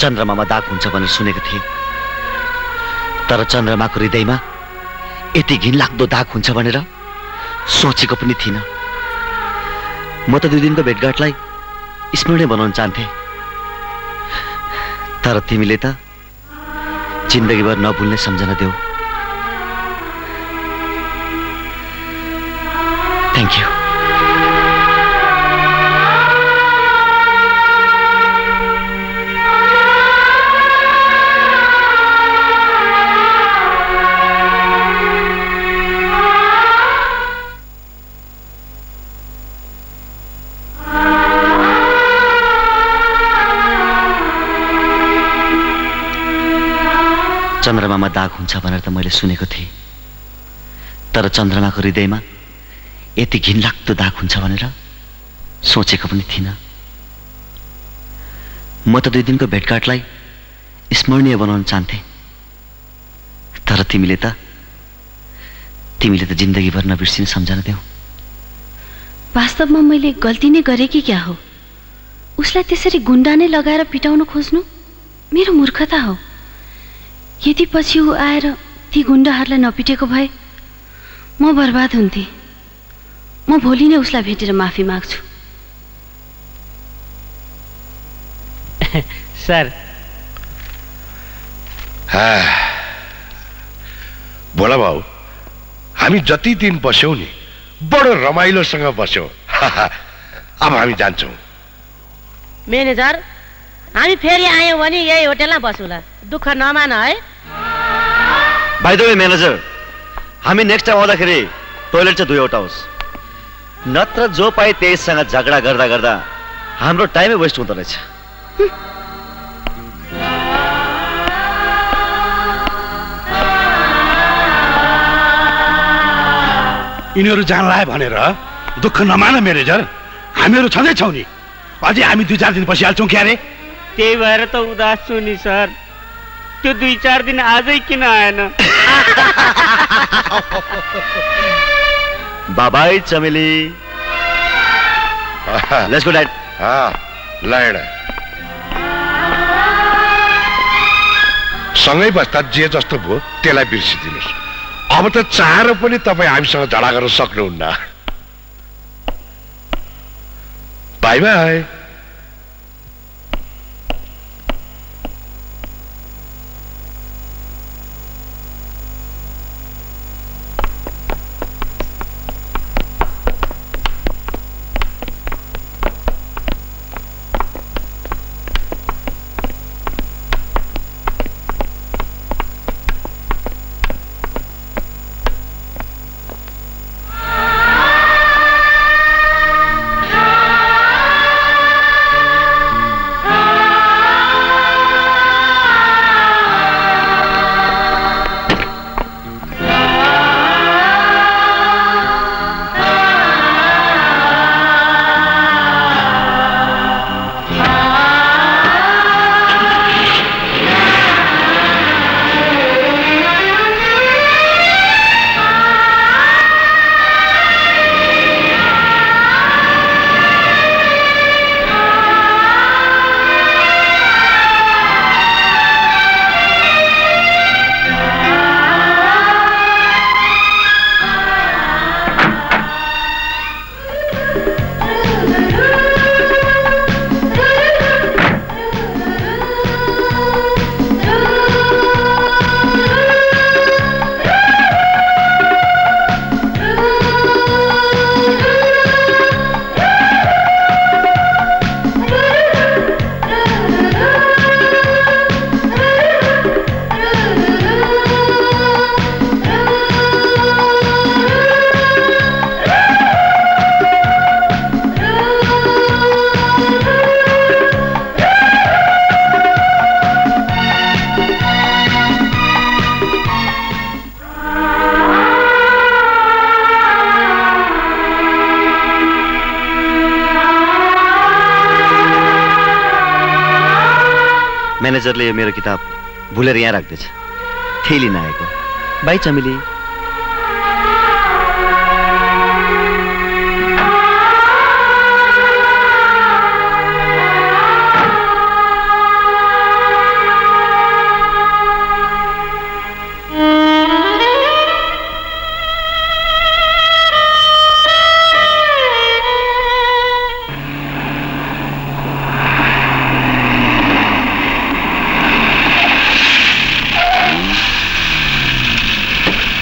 चन्द्रमामा दाग हुन्छ भनेर सुनेको थिएँ, तर चन्द्रमाको हृदयमा यति घिनलाग्दो दाग हुन्छ भनेर सोचेको पनि थिइनँ। म त 2 दिनको भेटघाटलाई स्मरणीय बनाउन चाहन्थे, तर तिमीले त जिन्दगीभर नभुल्ने सम्झना देऊ। Thank you. चन्द्रमामा दाग हुन्छ भनेर त मैले सुनेको थिएँ, तर चन्द्रमाको हृदयमा यति घिनलाग्दो दाग हुन्छ भनेर सोचेको पनि थिइनँ। म त 2 दिनको भेटघाटलाई स्मरणीय बनाउन चाहन्थे, तर तिमीले त जिन्दगीभर नबिर्सिने सम्झना देऊ। वास्तवमा मैले गल्ती नै गरेँ कि क्या हो? उसलाई त्यसरी गुन्डा नै लगाएर पिटाउन खोज्नु मेरो मूर्खता हो। यदि पछि ऊ आएर ती गुन्डाहरूलाई नपिटेको भए म बर्बाद हुन्थे। म भोलि नै उसलाई भेटेर माफी माग्छु। सर बोला भाउ, हामी जति दिन बस्यौं नि बडो रमाइलोसँग बस्यौं। अब हामी जान्छौं। म्यानेजर, हामी फेरि आयौँ भने यही होटलमा बसौँला, दुःख नमान है। बाइ द वे म्यानेजर, हामी नेक्स्ट टाइम आउँदाखेरि टोइलेट चाहिँ 2वटा होस्, नत्र जो पाए त्यससँग झगडा गर्दा गर्दा हाम्रो टाइमै वेस्ट हुँदो रहेछ। यिनीहरू जानलाए भनेर दुःख नमान म्यानेजर, हामीहरू छँदैछौँ नि। अझै हामी 2-4 दिन बसिहाल्छौँ क्यारे। त्यही भएर त उदास छु नि सर। त्यो 2-4 दिन आजै किन आएन? बाबाई चमेली, लेट्स गो ड्याड। लड सँगै बस्दा जे जस्तो भयो त्यसलाई बिर्सिदिनुहोस्। अब त चाहेर पनि तपाईँ हामीसँग झगडा गर्न सक्नुहुन्न। By by. म्यानेजरले यो मेरो किताब भुलेर यहाँ राख्दैछ, त्यही लिन आएको। बाई चमेली।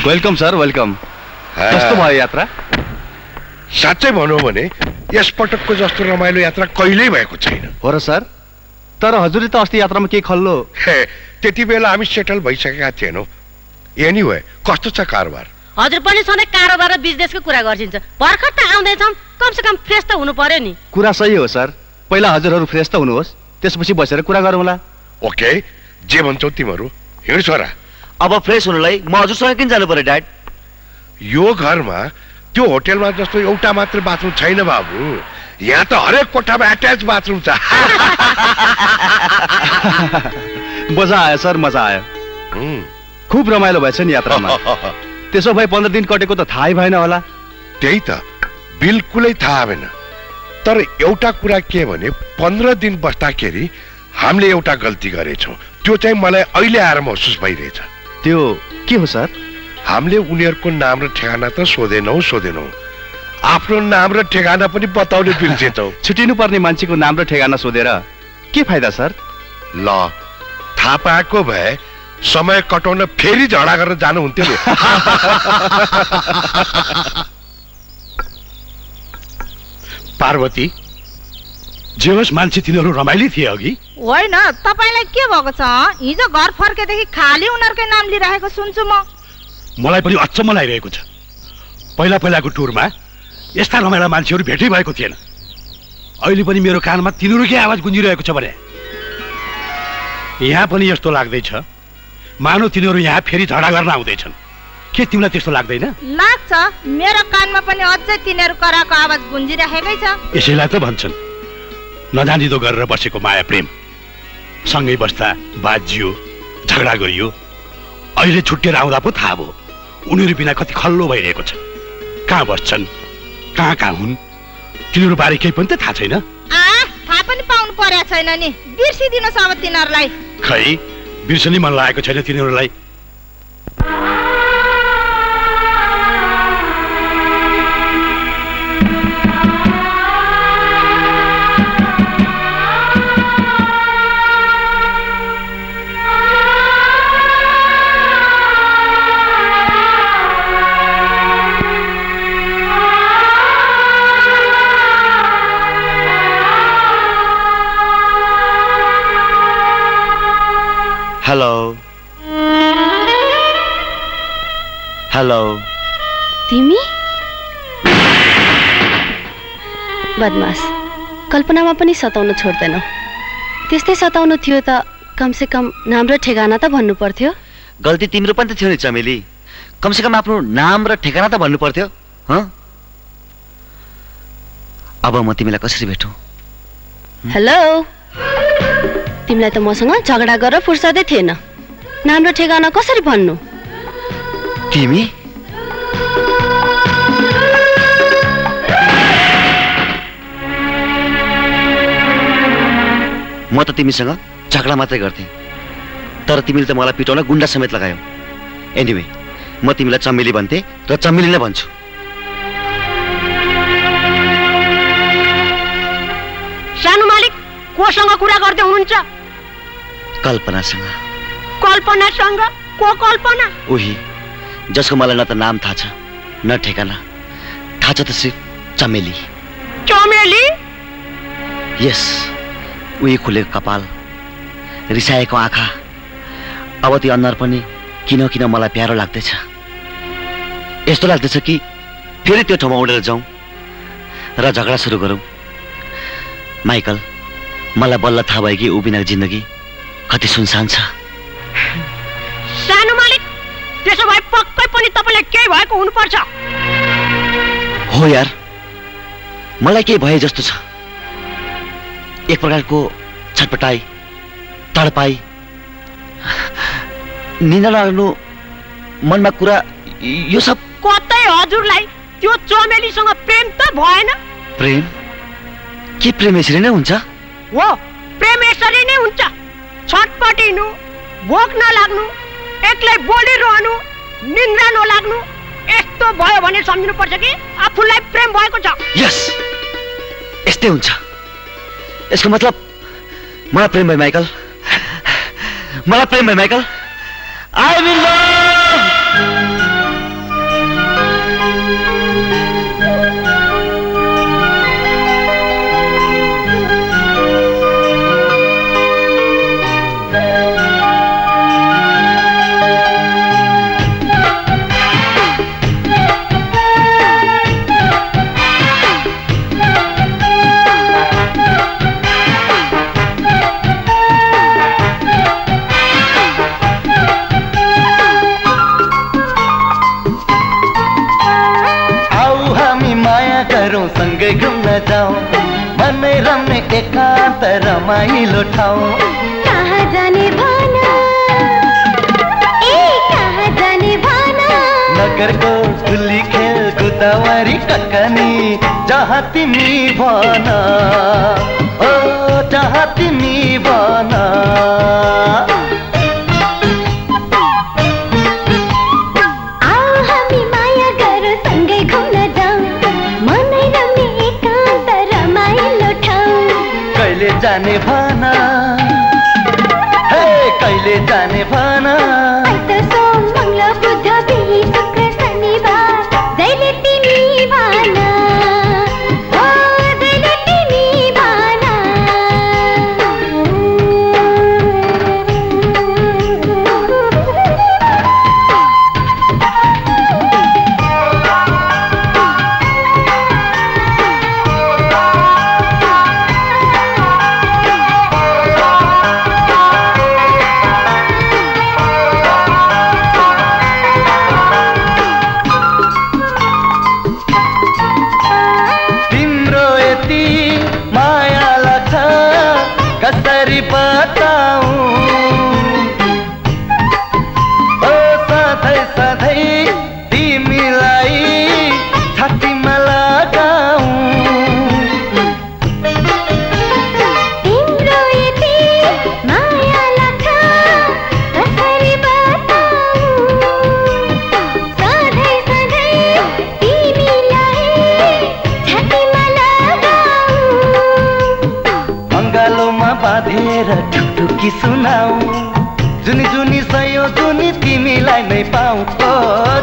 Welcome sir, welcome. कस्तो भयो यात्रा? साँच्चै भनौँ भने यस पटकको जस्तो रमाइलो यात्रा कहिल्यै भएको छैन। हो र सर? तर हजुरले त अस्ति यात्रामा केही खल्लो। त्यति बेला हामी सेटल भइसकेका थिएनौँ। एनीवे कस्तो छ कारोबार? हजुर पनि सधैँ कारोबार र बिजनेसको कुरा गर्छिन्छ। भर्खर त आउँदैछौँ, कमसे कम फ्रेस त हुनु पर्यो नि। कुरा सही हो सर, पहिला हजुरहरू फ्रेस त हुनुहोस्, त्यसपछि बसेर कुरा गरौँला। ओके, जे भन्छौ तिमीहरू। हिँड छोरा। अब फ्रेस हुनुलाई म हजुरसँग किन जानु पर्यो ड्याड? यो घरमा त्यो होटेलमा जस्तो एउटा मात्र बाथरुम छैन बाबु। यहाँ त हरेक कोठामा एट्याच बाथरुम छ। मजा आयो सर, मजा आयो। खुब रमाइलो भएछ नि यात्रामा। त्यसो भए 15 दिन कटेको त थाहै भएन होला। त्यही त, बिल्कुलै थाहा भएन। तर एउटा कुरा के भने 15 दिन बस्दाखेरि हामीले एउटा गल्ती गरेछौँ। त्यो चाहिँ मलाई अहिले आएर महसुस भइरहेछ। त्यो के हो सर? हामीले उनीहरूको नाम र ठेगाना त सोधेनौँ, आफ्नो नाम र ठेगाना पनि बताउने बिर्सेछौँ। छुटिनु पर्ने मान्छेको नाम र ठेगाना सोधेर के फाइदा सर? ल, थाहा पाएको भए समय कटाउन फेरि झगडा गरेर जानुहुन्थ्यो नि। पार्वती, जे होस् मान्छे तिनीहरू रमाइली थिए अघि। होइन, तपाईँलाई के भएको छ? हिजो घर फर्केदेखि खाली उनीहरूकै नाम लिइरहेको सुन्छु म। मलाई पनि अचम्म लागिरहेको छ। पहिलाको टुरमा यस्ता रमाइला मान्छेहरू भेटै भएको थिएन। अहिले पनि मेरो कानमा तिनीहरूकै आवाज गुन्जिरहेको छ भने यहाँ पनि यस्तो लाग्दैछ मानव तिनीहरू यहाँ फेरि झगडा गर्न आउँदैछन्। के तिमीलाई त्यस्तो लाग्दैन? लाग्छ, मेरो कानमा पनि अझै तिनीहरू कराको आवाज गुन्जिरहेकै छ। यसैलाई त भन्छन् नजानिदो गरेर बसेको माया प्रेम। सँगै बस्दा बाजियो, झगडा गरियो, अहिले छुट्टिएर आउँदा पो थाहा भयो उनीहरू बिना कति खल्लो भइरहेको छ। कहाँ बस्छन्, कहाँ हुन्, तिनीहरू बारे केही पनि त थाहा छैन। थाहा पनि पाउनु पर्या छैन नि, बिर्सिदिनुहोस् अब तिनीहरूलाई। खै, बिर्सनी मन लागेको छैन तिनीहरूलाई। हेलो। तिमी? बदमास, कल्पनामा पनि सताउन छोड्दैनौ। त्यस्तै सताउनु थियो त कमसे कम नाम र ठेगाना त भन्नु पर्थ्यो। गल्ती तिम्रो पनि त थियो नि चमेली, कमसे कम आफ्नो नाम र ठेगाना त भन्नु पर्थ्यो। अब म तिमीलाई कसरी भेटौँ? हेलो, तिमीलाई त मसँग झगडा गरेर फुर्सदै थिएन। नाम र ठेगाना कसरी भन्नु? तिमी? म त तिमीसँग झगडा मात्रै गर्थेँ, तर तिमीले त मलाई पिटाउन गुन्डा समेत लगायौ। एनिवे, म तिमीलाई चमेली भन्थे र चमेली नै भन्छु। सानो मालिक कोसँग कुरा गर्दै हुनुहुन्छ? कल्पनासँग। कल्पनासँग? को कल्पना? उही जसको मलाई न त नाम थाहा छ न ठेगाना, थाहा छ त सिर्फ चमेली। चमेली? यस, उही खुलेको कपाल, रिसाएको आँखा, अब त्यो अनुहार पनि किन किन मलाई प्यारो लाग्दैछ। यस्तो लाग्दैछ कि फेरि त्यो ठाउँमा उडेर जाउँ र झगडा सुरु गरौँ। माइकल, मलाई बल्ल थाहा भयो कि ऊ बिनाको जिन्दगी कति सुनसान छ। सानो मालिक, त्यसो भए पक्कै पनि तपाईँलाई केही भएको हुनुपर्छ। हो यार, मलाई केही भए जस्तो छ। एक प्रकारको छटपटाई, तडपाई निन्दा लाग्नु मनमा कुरा यो सब कतै हजुरलाई त्यो चमेलीसँग प्रेम त भएन? प्रेम के प्रेम यसरी नै हुन्छ? हो, प्रेम यसरी नै हुन्छ। छटपटिनु, भोक नलाग्नु, एक्लै बोलिरहनु, निन्द्रा नलाग्नु, यस्तो भयो भने सम्झिनु पर्छ कि आफूलाई प्रेम भएको छ। यस, यस्तै हुन्छ। यसको मतलब मलाई प्रेम भयो माइकल, मलाई प्रेम भयो माइकल। I will love. सँगै घुम्न जाऊं, मनै रम्ने एकान्त रमाइलो ठाउँ। कहाँ जाने भना, ए कहाँ जाने भना, नगरको धुली खेल गोदावरी ककनी, जहाँ तिमी भना, ओ जहाँ तिमी भना। आओ हामी माया गरौँ, सँगै घुम्न जाऊं, मनै रम्ने एकान्त रमाइलो ठाउँ। कहिले जाने भना, हे कहिले जाने भना। आइतबार, सोम, मङ्गल, बुध, बिही, शुक्र, शनिबार, जहिले तिमी भना, ओ जहिले तिमी भना। तिम्रो यति माया लाग्छ कसरी बताऊं, ओ सधैँ सधैँ तिमीलाई छातीमा लगाऊं। तिम्रो यति माया लाग्छ कसरी बताऊं, सधैँ सधैँ तिमीलाई छातीमा लगाऊं। अङ्गालोमा बाँधेर ठुकठुकी सुनाऊ, जुनी जुनी सयो जुनी तिमीलाई नै पाऊँ, ओ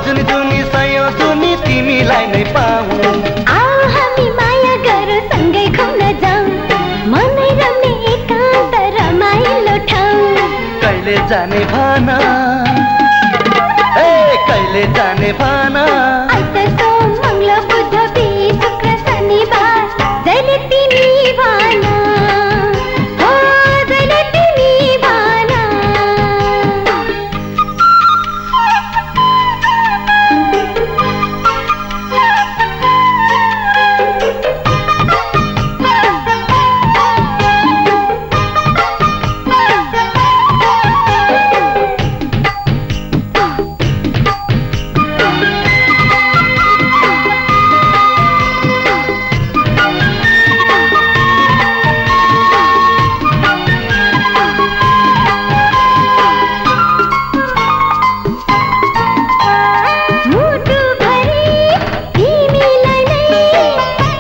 जुनी जुनी सयो जुनी तिमीलाई नै पाऊँ। आओ हामी माया गरौँ, सँगै घुम्न जाऊँ, मनै रम्ने एकान्त रमाइलो ठाउँ। कहिले जाने भना, ए कहिले जाने भना। आइतबार, सोम, मङ्गल, बुध, बिही, शुक्र, शनिबार, जहिले तिमी भना, ओ जहिले तिमी भना। मुटुभरि तिमीलाई नै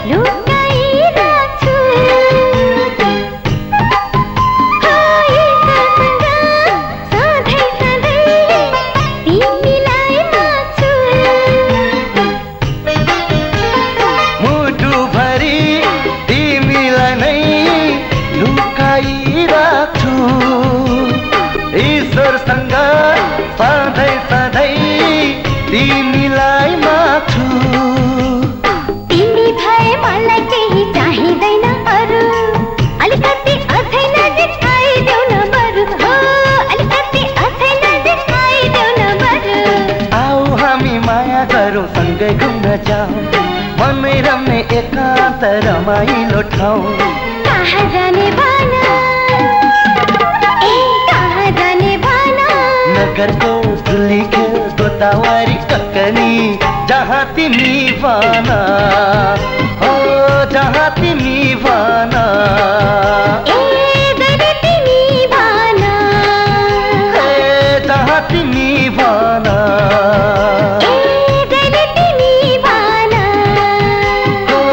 लुकाइराख्छु, ईश्वरसँग सधैँ सधैँ तिमीलाई माग्छु। मुटुभरि तिमीलाई नै लुकाइराख्छु, ईश्वरसँग सधैँ सधैँ तिमीलाई माग्छु। तिमी भए मलाई केही चाहिँदैन अरू, अलिकति अझै नजिक आइदेऊ न बरु, हो अलिकति अझै नजिक आइदेऊ न बरु। आओ हामी माया गरौँ, सँगै घुम्न जाऊँ, मनै रम्ने एकान्त रमाइलो ठाउँ। कहाँ जाने भना, ए जहाँ तिमी भन हो जहाँ तिमी भन जहाँ तिमी भन हो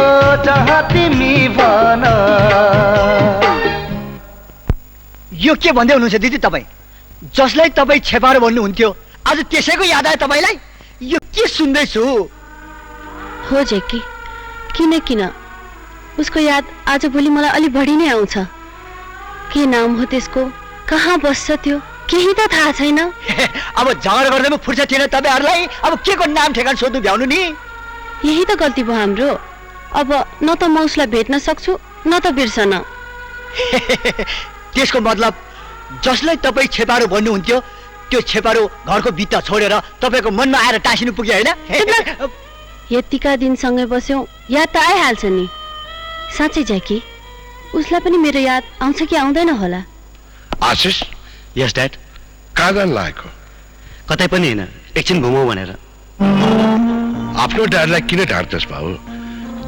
जहाँ तिमी भन। यो के भन्दै हुनुहुन्छ दिदी तपाईँ? जसलाई तपाईँ छेपारो भन्नुहुन्थ्यो आज त्यसैको याद आयो तपाईँलाई? यो के सुन्दैछु? हो जेकी, किन उसको याद आज भोलि मलाई अलि बढी नै आउँछ। के नाम हो त्यसको, कहाँ बस्छ त्यो, केही त थाहा छैन। अब झगडा गर्दैमा फुर्सद थिएन तपाईँहरूलाई, अब के को नाम ठेगान सोध्नु भ्याउनु नि? यही त गल्ती भयो हाम्रो। अब न त म उसलाई भेट्न सक्छु न त बिर्सन। त्यसको मतलब जसलाई तपाईँ छेपारो भन्नुहुन्थ्यो त्यो छेपारो घरको भित्ता छोडेर तपाईँको मनमा आएर टाँसिनु पुग्यो होइन? यतिका दिनसँगै बस्यौँ, याद त आइहाल्छ नि। साँच्चै ज्याकी, उसलाई पनि मेरो याद आउँछ कि आउँदैन होला? आशिष, यस ड्याड। कहाँ जान लागेको? कतै पनि होइन, एकछिन घुमौ भनेर। आफ्नो ड्याडलाई किन ढाँट्छस् भाउ?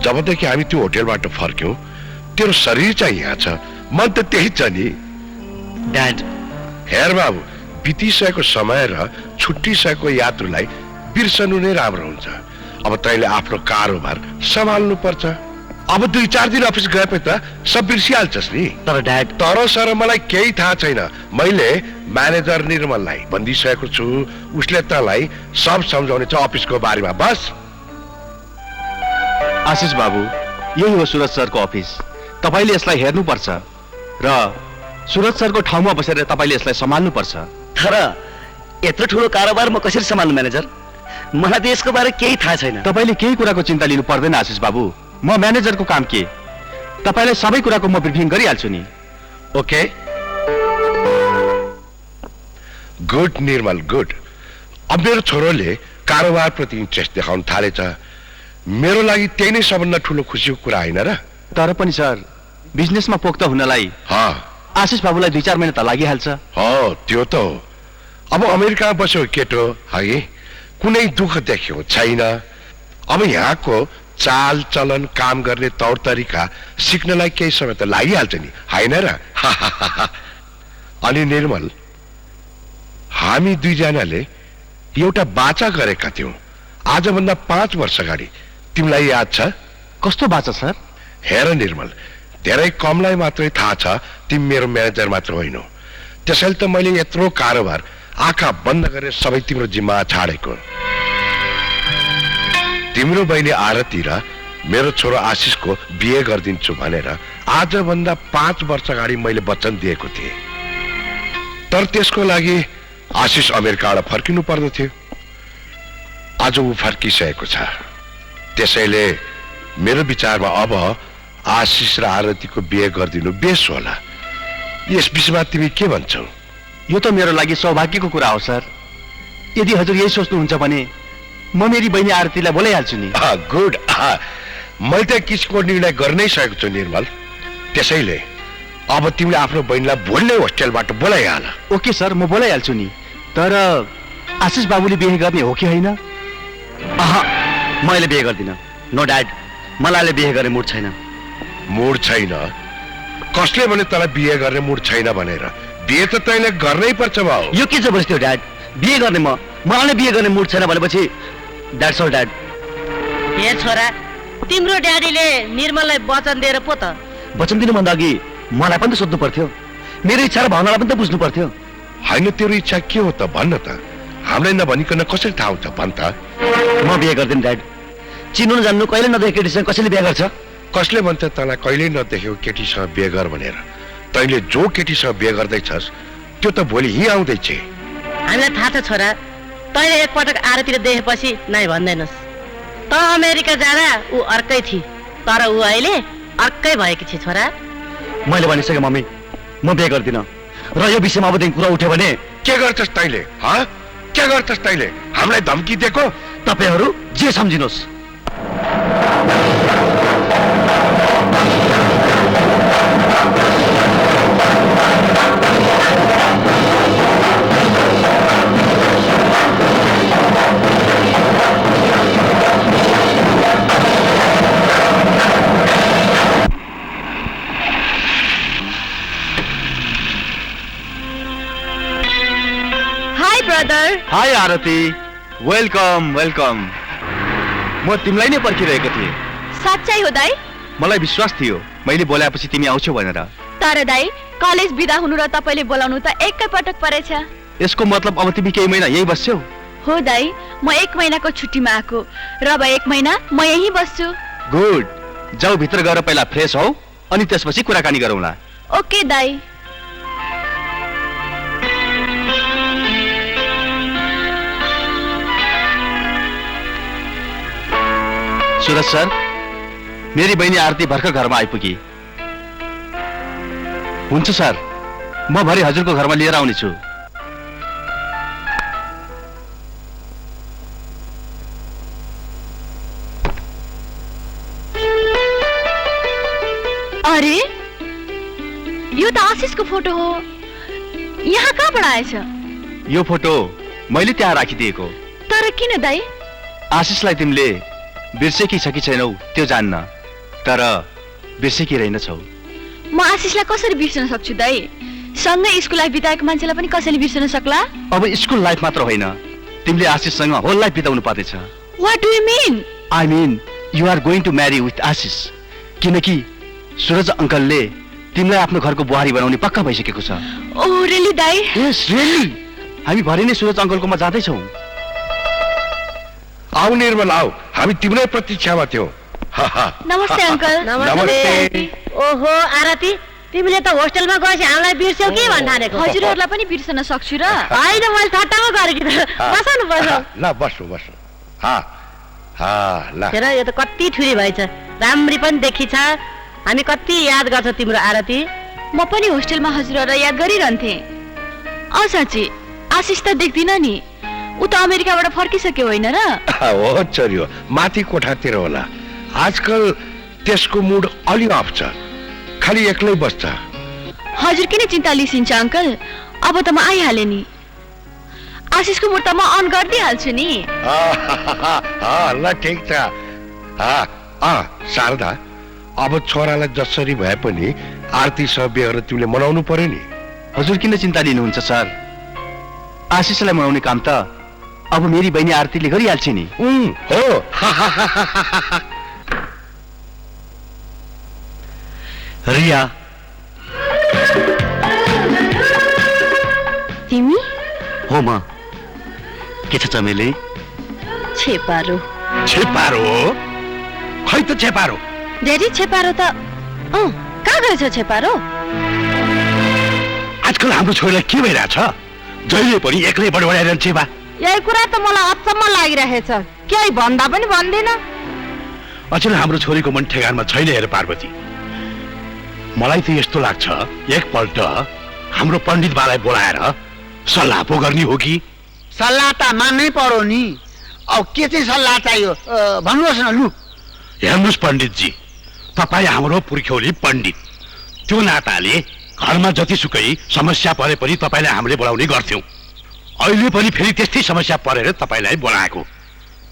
जबदेखि हामी त्यो होटेलबाट फर्क्यौँ तेरो शरीर चाहिँ यहाँ छ, मन त त्यही छ नि। ड्याड, हेर बाबु, बितिसकेको समय र छुट्टिसकेको यात्रुलाई बिर्सनु नै राम्रो हुन्छ। अब तैँले आफ्नो कारोबार सम्हाल्नु पर्छ। अब 2-4 दिन अफिस गएपछि त सब बिर्सिहाल्छस् नि। तर ड्याड, तर सर मलाई केही थाहा छैन। मैले म्यानेजर निर्मललाई भनिदिइसकेको छु, उसले तँलाई सब सम्झाउने छ अफिसको बारेमा। बस। आशिष बाबु, यही हो सुरज सरको अफिस। तपाईँले यसलाई हेर्नुपर्छ र सुरज सरको ठाउँमा बसेर तपाईँले यसलाई सम्हाल्नुपर्छ। तर यत्रो ठुलो कारोबार म कसरी सम्हाल्नु म्यानेजर? मलाई त यसको बारे केही थाहा छैन। तपाईँले केही कुराको चिन्ता लिनु पर्दैन आशिष बाबु। म म्यानेजरको काम के, तपाईँलाई सबै कुराको म ब्रिफिङ गरिहाल्छु नि। ओके, गुड निर्मल, गुड। अब मेरो छोरोले कारोबार प्रति इन्ट्रेस्ट देखाउन थालेछ। मेरो लागि त्यही नै सबभन्दा ठुलो खुसीको कुरा होइन र? तर पनि सर, बिजनेसमा पोख्त हुनलाई आशिष बाबुलाई 2-4 महिना त लागिहाल्छ। हो, त्यो त हो। अब अमेरिकामा बस्यो केटो है, कुनै दुःख देख्यो छैन। अब यहाँको चाल चलन, काम गर्ने तौर तरिका सिक्नलाई केही समय त लागिहाल्छ नि, होइन र? अनि निर्मल, हामी दुईजनाले एउटा बाचा गरेका थियौँ आजभन्दा 5 वर्ष अगाडि। तिमीलाई याद छ? कस्तो बाचा सर? हेर निर्मल, धेरै कमलाई मात्रै थाहा छ तिमी मेरो म्यानेजर मात्र होइनौ। त्यसैले त मैले यत्रो कारोबार आँखा बन्द गरेर सबै तिम्रो जिम्मा छाडेको। तिम्रो बहिनी आरती र मेरो छोरो आशिषको बिहे गरिदिन्छु भनेर आजभन्दा 5 वर्ष अगाडि मैले वचन दिएको थिएँ। तर त्यसको लागि आशिष अमेरिकाबाट फर्किनु पर्दथ्यो। आज ऊ फर्किसकेको छ। त्यसैले मेरो विचारमा अब आशिष र आरतीको बिहे गरिदिनु बेस होला। यस विषयमा तिमी के भन्छौ? यो त मेरो लागि सौभाग्यको कुरा हो सर। यदि हजुर यही सोच्नुहुन्छ भने म मेरी बहिनी आरतीलाई बोलाइहाल्छु नि। गुड। मैले त किसिमको निर्णय गर्नै सकेको छु निर्मल। त्यसैले अब तिमीले आफ्नो बहिनीलाई भोलि नै होस्टेलबाट बोलाइहाल। ओके सर, म बोलाइहाल्छु नि। तर आशिष बाबुले बिहे गर्ने हो कि होइन? मैले बिहे गर्दिनँ। नो ड्याड, मलाई बिहे गर्ने मुड छैन। मुड छैन? कसले भने तँलाई बिहे गर्ने मुड छैन भनेर? बिहे त तैँले गर्नै पर्छ भाउ। यो के जबरजस्ती हो ड्याड? बिहे गर्ने मलाई बिहे गर्ने मुड छैन भनेपछि ड्याड्स अल ड्याड। हे छोरा, तिम्रो ड्याडीले निर्मललाई वचन दिएर पो त? वचन दिनुभन्दा अघि मलाई पनि त सोध्नु पर्थ्यो। मेरो इच्छा र भावनालाई पनि त बुझ्नु पर्थ्यो। होइन, तेरो इच्छा के हो त भन्न त। हामीलाई नभनिकन कसरी थाहा हुन्छ भन् त? म बिहे गर्दिनँ ड्याड। चिन्नु नजान्नु कहिले नदेखेको केटीसँग कसैले बिहे गर्छ? कसले भन्छ तँलाई कहिल्यै नदेखेको केटीसँग बिहे गर भनेर? तैँले जो केटीसँग बिहे गर्दैछस् त्यो त भोलि यहीँ आउँदैछ। हामीलाई थाहा छ छोरा, तैँले एकपटक आरतिर देखेपछि नै भन्दैनस्। त अमेरिका जाँदा ऊ अर्कै थिए, तर ऊ अहिले अर्कै भएकी छ छोरा। मैले भनिसकेँ मम्मी, म बिहे गर्दिनँ। र यो विषयमा अबदेखि कुरा उठ्यो भने के गर्छस् तैँले? के गर्छस् तैँले? हामीलाई धम्की दिएको? तपाईँहरू जे सम्झिनुहोस्। ब्रदर। हाई आरती, वेलकम वेलकम। म तिमीलाई नै पर्खिरहेको थिएँ। साँच्चै हो दाइ? मलाई विश्वास थियो मैले बोलाएपछि तिमी आउँछौ भनेर। तर दाइ, कलेज बिदा हुनु र तपाईले बोलाउनु त एकै पटक परेछ। यसको मतलब अब तिमी केही महिना यही बस्छौ? हो दाइ, म 1 महिनाको छुट्टीमा आएको र अब 1 महिना म यही बस्छु। गुड। जाऊ भित्र गएर पहिला फ्रेस हौ अनि त्यसपछि कुराकानी गरौँला। ओके दाइ। सुरज सर, मेरी बहिनी आरती भर्खर घरमा आइपुगी। हुन्छ सर, म भरे हजुरको घरमा लिएर आउनेछु। अरे, यो त आशिषको फोटो हो। यहाँ कहाँबाट आएछ? यो फोटो मैले त्यहाँ राखिदिएको। तर किन दाइ? आशिषलाई तिमीले बिर्सेकी छ कि छैनौ त्यो जान्न, तर बिर्सेकी रहेनछौ। म आशिषलाई कसरी बिर्सन सक्छु दाइ? सँगै स्कुल लाइफ बिताएको मान्छेलाई पनि कसैले बिर्सन सक्ला? अब स्कुल लाइफ मात्र होइन, तिमीले आशिषसँग होल लाइफ बिताउनु पर्नेछ। What do you mean? I mean, you are going to marry with आशिष। किनकि सुरज अंकलले तिमीलाई आफ्नो घरको बुहारी बनाउने पक्का भइसकेको छ। ओह रियली दाइ? यस रियली। हामी भरे नै सुरज अंकलकोमा जाँदैछौँ। आऊ निर्मल आऊ, हामी तिम्रै प्रतीक्षामा थियौँ। नमस्ते अंकल। नमस्ते। ओहो आरती, तिमीले त होस्टेलमा गएपछि हामीलाई बिर्स्यौ के भन्ठानेको? हजुरहरूलाई पनि बिर्सन सक्छु र? होइन, मैले ठट्टामा गरेकी त। बस्नु बस्नु। ल बस्नु बस्नु। ल। हेर, यो त कति ठुरी भएछ, राम्री पनि देखी छ। हामी कति याद गर्छ तिम्रो आरती। म पनि होस्टेलमा हजुरहरूलाई याद गरिरहन्थे। साँच्ची आशिष त देख्दिन नि, ऊ त अमेरिकाबाट फर्किसक्यो होइन र? हो छोरी हो, माथि कोठातिर होला। आजकल त्यसको मुड अलि अफ छ, खालि एक्लै बस्छ। हजुर किन चिन्ता लिसिन्छ अंकल? अब त म आइहालेँ नि। आशिषको मुड त म अन गरिदिइहाल्छु नि। ल ठिक छ। शारदा, अब छोरालाई जसरी भए पनि आरतीसँग बिहे गरेर तिमीले मनाउनु पर्यो नि। हजुर किन चिन्ता लिनुहुन्छ सर? आशिषलाई मनाउने काम त अब मेरी बहिनी आरतीले गरिहाल्छ नि। हो। रिया, तिमी? हो म। के छ चमेली? छेपारो। छेपारो? खै त छेपारो? ड्याडी छेपारो त कहाँ गएछ छेपारो? आजकल हाम्रो छोरीलाई के भइरहेछ? जहिले पनि एक्लै बडबडाइरहन्छ बा। यही कुरा त मलाई अचम्म लागिरहेछ, केही भन्दा पनि भन्दैन। अचेल हाम्रो छोरीको मन ठेगानमा छैन। हेर पार्वती, मलाई त यस्तो लाग्छ एकपल्ट हाम्रो पण्डित बालाई बोलाएर सल्लाह पो गर्ने हो कि? सल्लाह त मान्नै पर्यो नि। अब के चाहिँ सल्लाह चाहियो भन्नुहोस् न लु। हेर्नुहोस् पण्डितजी, तपाईँ हाम्रो पुर्ख्यौली पण्डित, त्यो नाताले घरमा जतिसुकै समस्या परे पनि तपाईँलाई हामीले बोलाउने गर्थ्यौँ। अहिले पनि फेरि त्यस्तै समस्या परेर तपाईँलाई बोलाएको।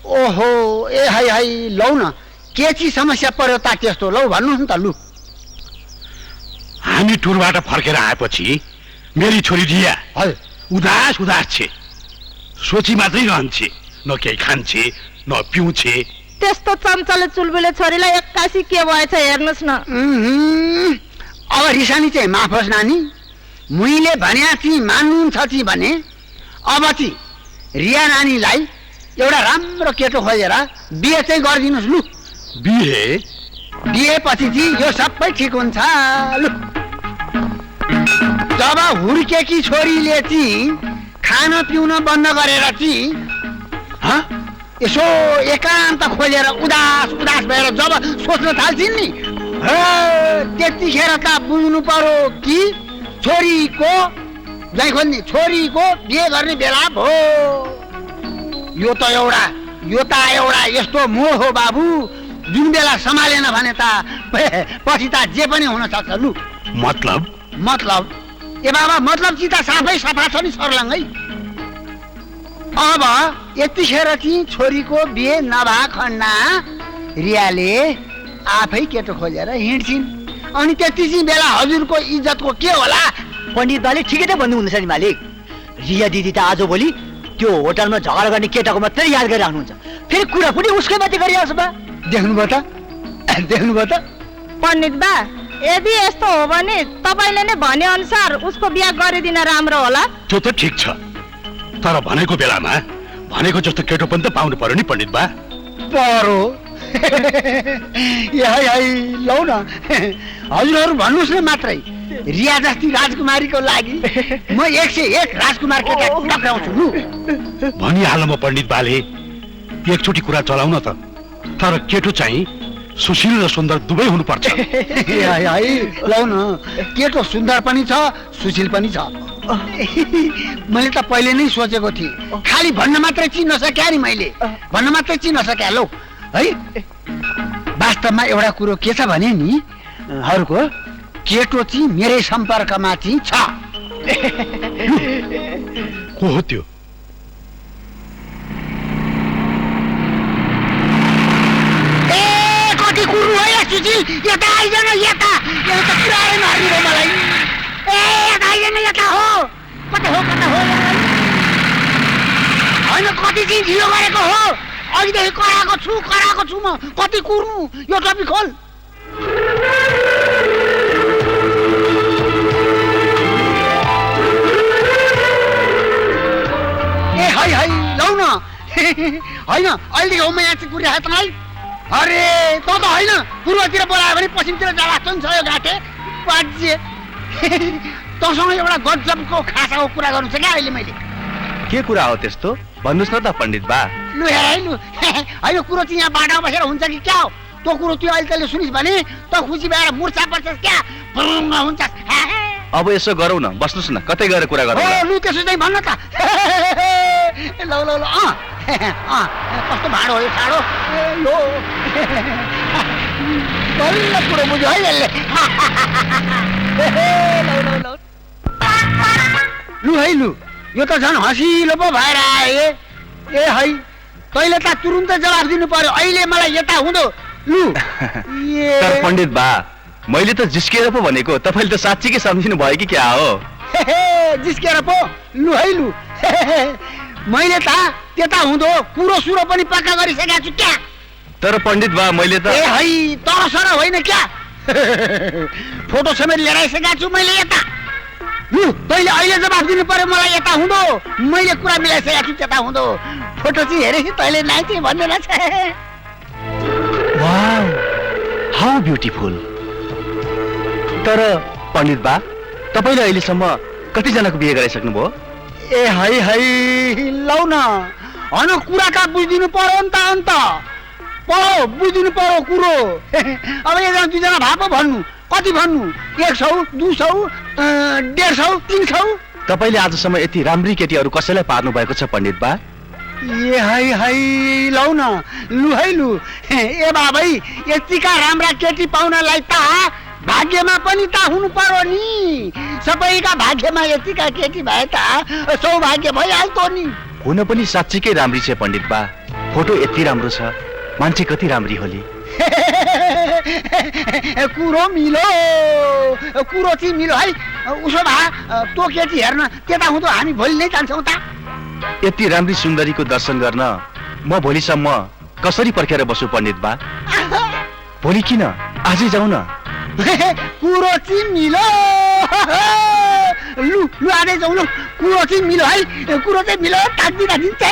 ओहो, ए हाई हाई, लौ न के चाहिँ समस्या पर्यो त त्यस्तो? लौ भन्नुहोस् न त लु। हामी टुरबाट फर्केर आएपछि मेरी छोरी रिया उदास उदास छे, सोची मात्रै रहन्छे, न केही खान्छे न पिउँछे। त्यस्तो चम्चले चुलबुले छोरीलाई एक्कासी के भएछ हेर्नुहोस् न। अब रिसानी चाहिँ माफ होस् नानी, मुइले भन्या चाहिँ मान्नुहुन्छ कि भने अब चाहिँ रिया नानीलाई एउटा राम्रो केटो खोजेर बिहे चाहिँ गरिदिनुहोस् लु। बिहेपछि चाहिँ यो सबै ठिक हुन्छ लु। जब हुर्केकी छोरीले चाहिँ खान पिउन बन्द गरेर चाहिँ यसो एकान्त खोजेर उदास उदास भएर जब सोच्न थाल्छिन् नि, त्यतिखेर त बुझ्नु पर्यो कि छोरीको जै खोल्ने, छोरीको बिहे गर्ने बेला भयो। यो त एउटा यस्तो मोह हो बाबु, जुन बेला सम्हालेन भने त पछि त जे पनि हुन सक्छ लु। मतलब ए बाबा, मतलब चिता साफै सफा छ नि सर्लङ्गै। अब यतिखेर चाहिँ छोरीको बिहे नभए खण्डमा रियाले आफै केटो खोजेर हिँड्छिन्, अनि त्यति चाहिँ बेला हजुरको इज्जतको के होला? पण्डित बाले ठिकै त भन्नुहुँदैछ नि मालिक। रिया दिदी त आजभोलि त्यो होटलमा झगडा गर्ने केटाको मात्रै याद गरिराख्नुहुन्छ, फेरि कुरा पनि उसकै माथि गरिहाल्छ बा। देख्नुभयो त पण्डित बा, यदि यस्तो हो भने तपाईँले नै भने अनुसार उसको बिहा गरिदिन राम्रो होला। त्यो त ठिक छ, तर भनेको बेलामा भनेको जस्तो केटो पनि त पाउनु पर्यो नि पण्डित बा। परो लौ न, हजुरहरू भन्नुहोस् न मात्रै, रिया जस्ती राजकुमारीको लागि म 101 राजकुमार केटा टक्राउँछु। लु भनिहाल म पण्डित बाले, एकचोटि कुरा चलाउन त, तर केटो चाहिँ सुशील र सुन्दर दुवै हुनुपर्छ। लौ न, केटो सुन्दर पनि छ, सुशील पनि छ। मैले त पहिले नै सोचेको थिएँ, खालि भन्न मात्रै चिन्न सके नि, मैले भन्न मात्रै चिन्न सके। लौ है, वास्तवमा एउटा कुरो के छ भने नि, हरूको केटो चाहिँ मेरै सम्पर्कमा चाहिँ छ। को हो त्यो? कति कुर्नु हो या सुशील, यता आइजन, यता पुरारै मारिदियो मलाई। यता आइजन, यता हो, कता हो होइन, कति चाहिँ ढिलो गरेको हो, अघिदेखि कराएको छु म। कति कुर्नु, यो टपिक खोल। है लौ न, होइन अहिले हो म यहाँ चाहिँ कुरिरहेको त। अरे त होइन, पूर्वतिर बोलायो भने पश्चिमतिर जाला छ नि छ यो घाटे बाजे। तसँग एउटा गजबको खासाको कुरा गर्नु छ क्या अहिले मैले। के कुरा हो त्यस्तो, भन्नुहोस् न त पण्डित बा। लु हेर लु, होइन कुरो चाहिँ यहाँ बाटामा बसेर हुन्छ कि क्या हो, त्यो कुरो त्यो अहिले तैँले सुनिस् भने त खुसी भएर मुर्छा पर्छस् क्या, हुन्छस्। अब यसो गरौँ न, बस्नुहोस् न, कतै गएर कुरा गरौँ। लु त्यसो चाहिँ भन्न त। लौ कस्तो भाडो हो यो साडो, यो बल्ल कुरो बुझ्यो है यसले। लु है लु, यो त झन् हँसिलो पो भएर आए। ए है, तैँले त तुरुन्तै जवाफ दिनु पर्यो, अहिले मलाई यता हुँदो। लु तर पण्डित बा, मैले त जिस्किएर पो भनेको, तपाईँले त साँच्चीकै सम्झिनु भयो कि क्या हो? जिस्किएर पो? लु है लु, मैले त त्यता हुँदो कुरो सुरो पनि पक्का गरिसकेको छु क्या। तर पण्डित बा, मैले त ए है, तर सर होइन क्या, फोटो समेत लिएर आइसकेको छु मैले यता। लु तैँले अहिले जवाफ दिनु पर्यो मलाई यता हुँदो, मैले कुरा मिलाइसकेको छु त्यता हुँदो। फोटो चाहिँ हेरेँ तैँले नाइ चाहिँ भन्दैन छ। Wow, how beautiful. तर पण्डित बा, तपाईँले अहिलेसम्म कतिजनाको बिहे गराइसक्नुभयो? ए है लौ न, होइन कुरा त बुझिदिनु पर्यो नि त, अन्त बुझिदिनु पर्यो कुरो। अब एकजना दुईजना भए पो भन्नु, कति भन्नु, 100, 200, 150, 300? तपाईँले आजसम्म यति राम्री केटीहरू कसैलाई पार्नु भएको छ पण्डित बा? ए है लौ न, लु है लु, ए बाबै यतिका राम्रा केटी पाउनलाई त भाग्यमा पनि त हुनु पर्यो नि। सबैका भाग्यमा यतिका केटी भए त सौभाग्य भइहाल्थ्यो नि। हुन पनि साँच्चीकै राम्री छ पण्डित बा, फोटो यति राम्रो छ, मान्छे कति राम्री होली। कुरो मिलो, कुरो चाहिँ मिलो है। उसो भए त्यो केटी हेर्न त्यता हुँदो हामी भोलि नै जान्छौँ त। यति राम्री सुन्दरीको दर्शन गर्न म भोलिसम्म कसरी पर्खेर बसु पण्डित बा? भोलि किन, आजै जाउँ न। कुरो चाहिँ मिलो, लु लु आजै जाउँ लु, कुरो चाहिँ मिलो है, कुरो चाहिँ मिलो, ताकिदिन्छ।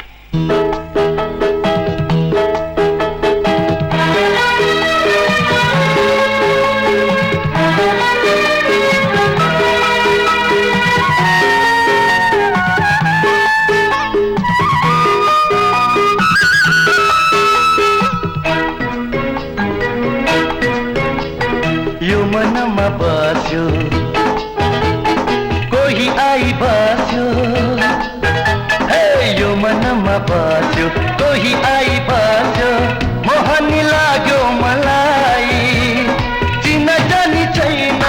मनमा बस्यो कोही आई बस्यो, यो मनमा बस्यो कोही आई बस्यो, मोहनी लाग्यो मलाई, चिना जानी छैन,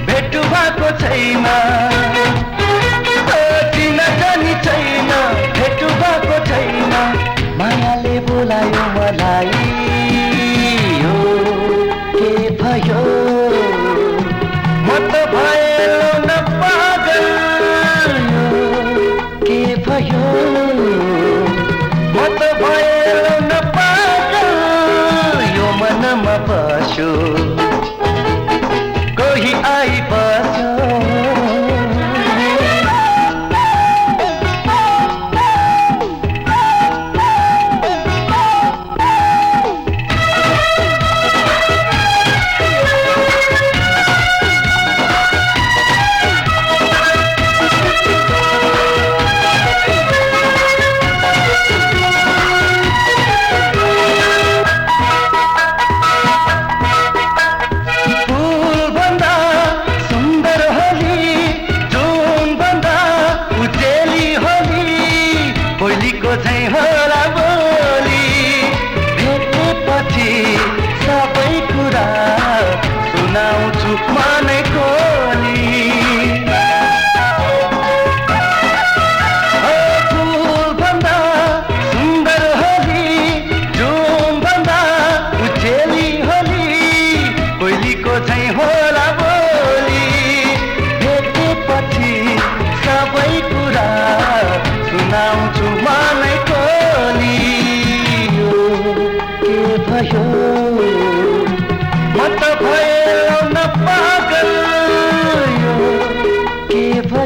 भेट भएको छैन, चिना जानी छैन, भेट भएको छैन, मायाले बोलायो मलाई, भयो म त भयो न पागल,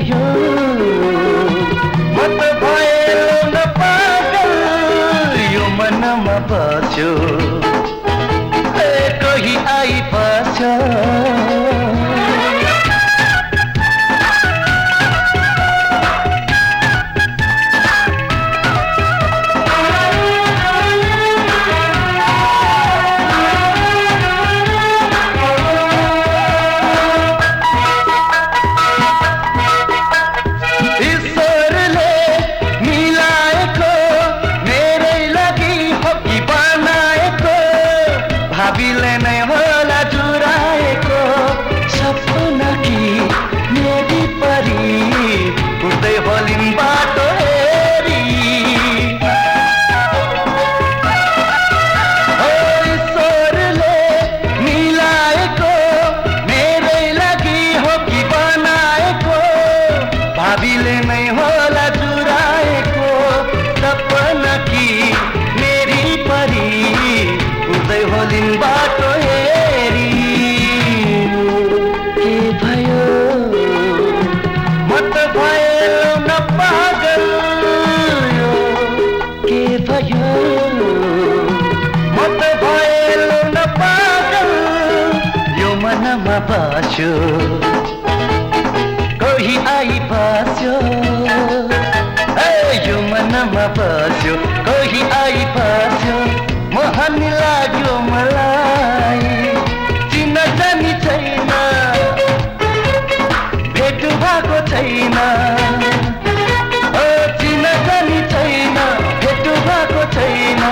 भयो म त भयो न पागल यो मनमा बस्यो कोही आइपर्छ बस्यो कोही आइपर्छ यो मनमा बस्यो कोही आइपर्छ मोहन लाग्यो मलाई चिन्न जानी छैन भेट भएको छैन चिन्न जानी छैन भेट भएको छैन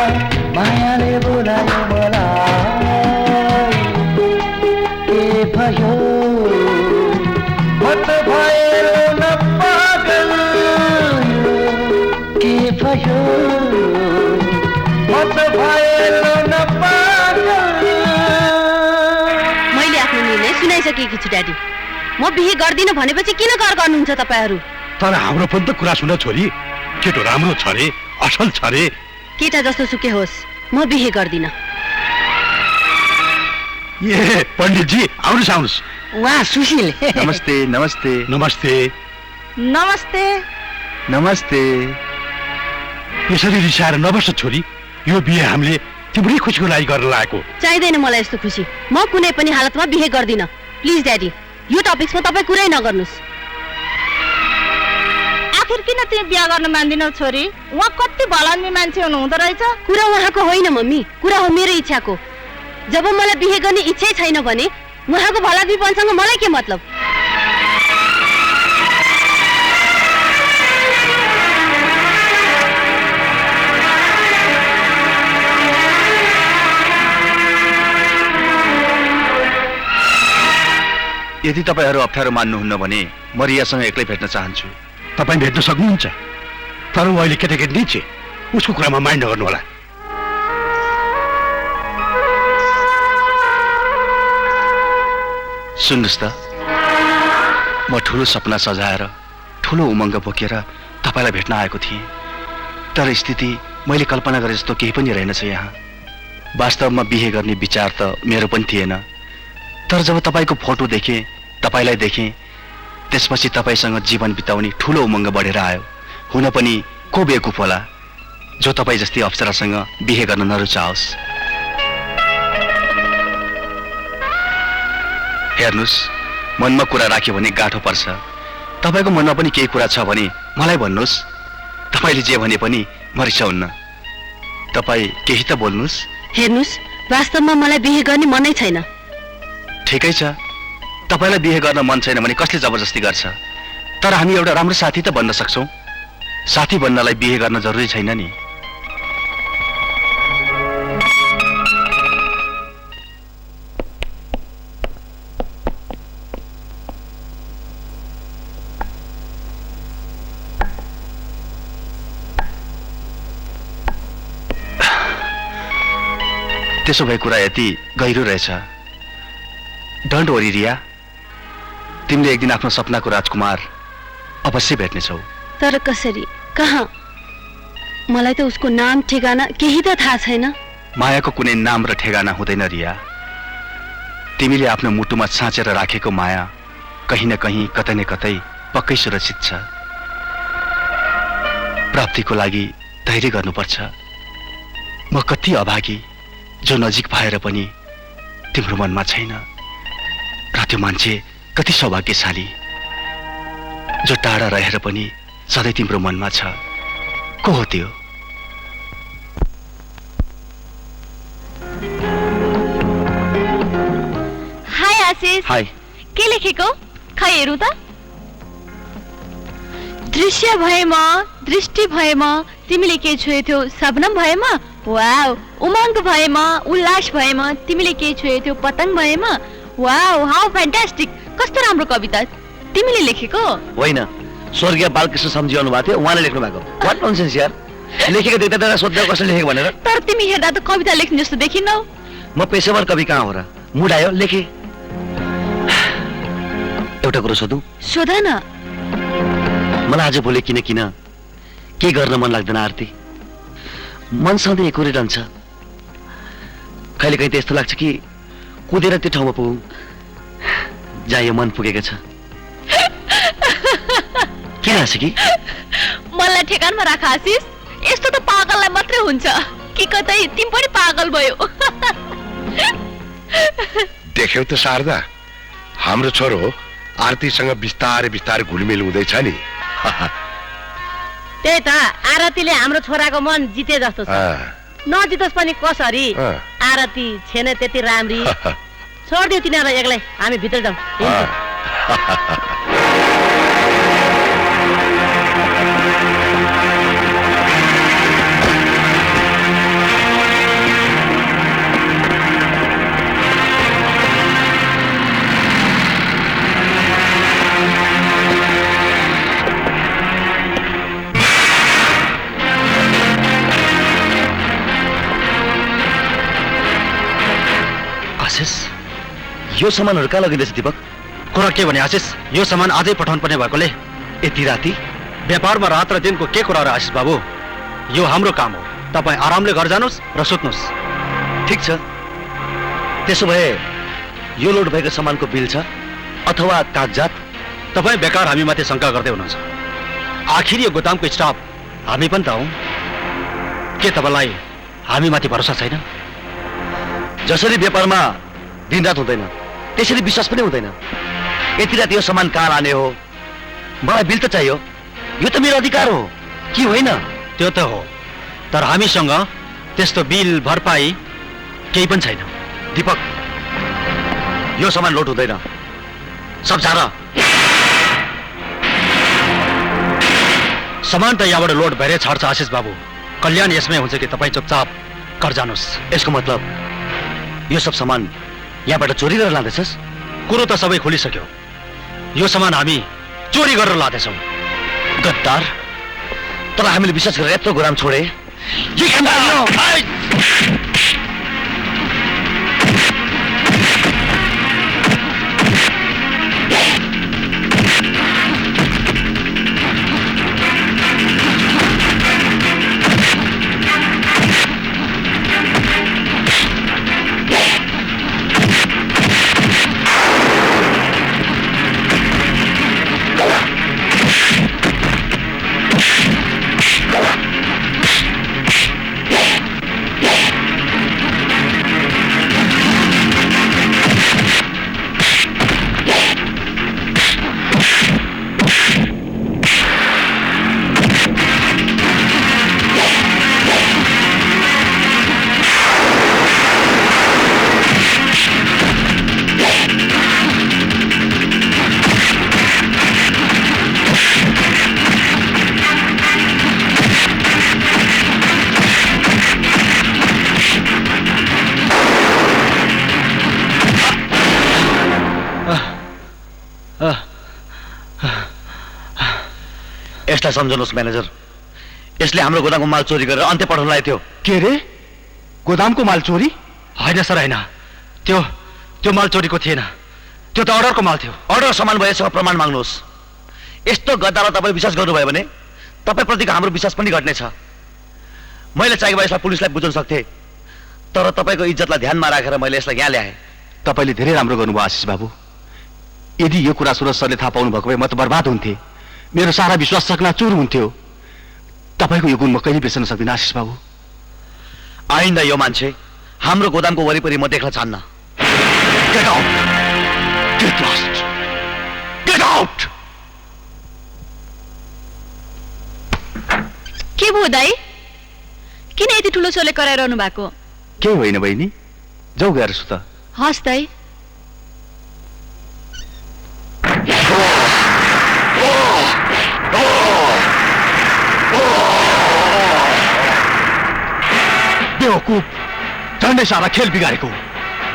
मायाले बोलायो मलाई भयो म त भयो न पागल के भयो म त भयो न पागल। मैले आफ्नो निर्णय सुनाइसकेकी छु ड्याडी। म बिहे गर्दिनँ भनेपछि किन कर गर्नुहुन्छ तपाईहरू? तर हाम्रो पनि त कुरा सुन छोरी, केटो राम्रो छ रे, असल छ रे। केटा जस्तो सुके होस्, म बिहे गर्दिनँ। ए पण्डितजी आउनुहोस् आउनुहोस्। वाह सुशील। नमस्ते नमस्ते नमस्ते नमस्ते नमस्ते। यसरी रिसाएर नबस्छ छोरी, यो बिहे हामीले तिम्रै खुसीको लागि गर्न लागेको। चाहिँदैन मलाई यस्तो खुसी। म कुनै पनि हालतमा बिहे गर्दिनँ। प्लिज ड्याडी, यो टपिक्समा तपाईँ कुरै नगर्नुहोस्। आखिर किन तिमी बिहा गर्न मान्दिनौ छोरी? उहाँ कति भलान्मी मान्छे हुनुहुँदो रहेछ। कुरा उहाँको होइन मम्मी, कुरा हो मेरो इच्छाको। जब मलाई बिहे गर्ने इच्छै छैन भने उहाँको भलादमीपनसँग मलाई के मतलब? यदि तपाईहरू अप्ठ्यारो मान्नुहुन्न भने म रियासँग एक्लै भेट्न चाहन्छु। तपाईँ भेट्न सक्नुहुन्छ, तर ऊ अहिले केटाकेटी नै छ, उसको कुरामा माइन्ड नगर्नु होला। सुन्नुहोस् त, म ठुलो सपना सजाएर ठुलो उमङ्ग बोकेर तपाईँलाई भेट्न आएको थिएँ, तर स्थिति मैले कल्पना गरे जस्तो केही पनि रहेनछ यहाँ। वास्तवमा बिहे गर्ने विचार त मेरो पनि थिएन, तर जब तपाईँको फोटो देखेँ, तपाईँलाई देखेँ, त्यसपछि तपाईँसँग जीवन बिताउने ठुलो उमङ्ग बढेर आयो। हुन पनि को बेवकुफ होला जो तपाईँ जस्तै अप्सरासँग बिहे गर्न नरुचाओस्। हेर्नुहोस्, मनमा कुरा राख्यो भने गाँठो पर्छ। तपाईँको मनमा पनि केही कुरा छ भने मलाई भन्नुहोस्। तपाईँले जे भने पनि म रिसाउन्न। तपाईँ केही त बोल्नुहोस्। हेर्नुहोस्, वास्तवमा मलाई बिहे गर्ने मनै छैन। ठिकै छ, तपाईँलाई बिहे गर्न मन छैन भने कसले जबरजस्ती गर्छ? तर हामी एउटा राम्रो साथी त बन्न सक्छौँ। साथी बन्नलाई बिहे गर्न जरुरी छैन नि। त्यसो भए कुरा यति गहिरो रहेछ। डोन्ट वरी रिया, तिमीले एक दिन आफ्नो सपनाको राजकुमार अवश्य भेट्नेछौ। तर कसरी, कहाँ? मलाई त उसको नाम ठेगाना केही त थाहा छैन। मायाको कुनै नाम र ठेगाना हुँदैन रिया। तिमीले आफ्नो मुटुमा साँचेर राखेको माया कहीँ न कहीँ, कतै न कतै पक्कै सुरक्षित छ। प्राप्तिको लागि धैर्य गर्नुपर्छ। म कति अभागी जो नजिक भएर पनि तिम्रो मनमा छैन, र त्यो मान्छे कति सौभाग्यशाली जो टाढा रहेर पनि सधैँ तिम्रो मनमा छ। को हो त्यो? हाय आशिष। हाय। के लेखेको? खै हेरौँ त। दृश्य भएमा, दृष्टि भएमा तिमीले के छोएथ्यौ शबनम भएमा, वाउ। उमङ्ग भएमा, उल्लास भएमा तिमीले के छोएथ्यौ पतंग भएमा, वाउ। How fantastic. कस्तो राम्रो कविता तिमीले लेखेको। होइन, स्वर्गीय बालकृष्ण सम्झिरहनु भएको थियो, उहाँले लेख्नु भएको। वाट ननसेन्स यार। लेखेको देख्दा सोध्दा कसले लेखेको भनेर। तर तिमी हेर्दा त कविता लेख्ने जस्तो देखिनौ। म पेशेवर कवि कहाँ हो र? मुड आयो लेखे। एउटा कुरो सोधौँ? सोध न। मलाई आज भोलि किन के गर्न मन लाग्दैन आरती। मन सधैँ एकोरिरहन्छ। कहिले कहीँ त यस्तो लाग्छ कि कुदेर त्यो ठाउँमा पुगौँ जहाँ यो मन पुगेको छ। किन हाँस्यो कि? मनलाई ठेगानमा राख आशिष। यस्तो त पागललाई मात्रै हुन्छ कि कतै तिमी पनि पागल भयो। देख्यौ त शारदा, हाम्रो छोरो आरतीसँग बिस्तारै बिस्तारै घुलमिल हुँदैछ नि। त्यही त, आरतीले हाम्रो छोराको मन जिते जस्तो छ। नजितोस् पनि कसरी, आरती छेन त्यति राम्री। छोडिदियो तिनीहरूलाई एक्लै, हामी भित्र जाउँ। यो सामानहरू कहाँ लगिँदैछ दिपक? कुरा के भने आशिष, यो सामान आजै पठाउनु पर्ने भएकोले यति राति व्यापारमा रात र दिनको के कुरा र आशिष बाबु, यो हाम्रो काम हो। तपाईँ आरामले घर जानुहोस् र सुत्नुहोस्। ठिक छ। त्यसो भए यो लोड भएको सामानको बिल छ अथवा कागजात? तपाईँ बेकार हामीमाथि शङ्का गर्दै हुनुहुन्छ। आखिर यो गोदामको स्टाफ हामी पनि त हौँ। के तपाईँलाई हामीमाथि भरोसा छैन? जसरी व्यापारमा दिनरात हुँदैन त्यसरी विश्वास पनि हुँदैन। यति राति यो सामान कहाँ लाने हो? मलाई बिल त चाहियो। यो त मेरो अधिकार हो कि होइन? त्यो त हो, तर हामीसँग त्यस्तो बिल भरपाई केही पनि छैन। दिपक, यो सामान लोड हुँदैन। सब झार। सामान त यहाँबाट लोड भएरै छाड्छ आशिष बाबु। कल्याण यसमै हुन्छ कि तपाईँ चुपचाप घर जानुहोस्। यसको मतलब यो सब सामान यहाँबाट चोरी गरेर लाँदैछस्? कुरो त सबै खुलिसक्यो। यो सामान हामी चोरी गरेर लाँदैछौँ। गद्दार, तर हामीले विश्वास गरेर यत्रो गोदाम छोडे। यसलाई सम्झनुहोस् म्यानेजर, यसले हाम्रो गोदामको माल चोरी गरेर अन्त्य पठाउन लागेको थियो। के रे? गोदामको माल चोरी? होइन सर, होइन। त्यो माल चोरीको थिएन। त्यो त अर्डरको माल थियो। अर्डर सामान भएसँग प्रमाण माग्नुहोस्। यस्तो गद्दारलाई तपाईँ विश्वास गर्नुभयो भने तपाईँप्रतिको हाम्रो विश्वास पनि घट्नेछ। मैले चाहेको भए यसलाई पुलिसलाई बुझाउन सक्थेँ, तर तपाईँको इज्जतलाई ध्यानमा राखेर मैले यसलाई यहाँ ल्याएँ। तपाईँले धेरै राम्रो गर्नुभयो आशिष बाबु। यदि यो कुरा सुरज सरले थाहा पाउनु भएको भए म त बर्बाद हुन्थे, मेरो सारा विश्वास चकनाचुर हुन्थ्यो। तपाईँको यो गुण म कहिले बिर्सन सक्दिनँ आशिष बाबु। आइन्दा यो मान्छे हाम्रो गोदामको वरिपरि म देख्न चाहन्न। Get out! Get lost! Get out! के भयो दाइ? किन यति ठुलो स्वरले कराइरहनु भएको? केही होइन बहिनी, जाऊ गएर सुत। हस् दाइ। बेवकुफ, झन्डै सारा खेल बिगारेको।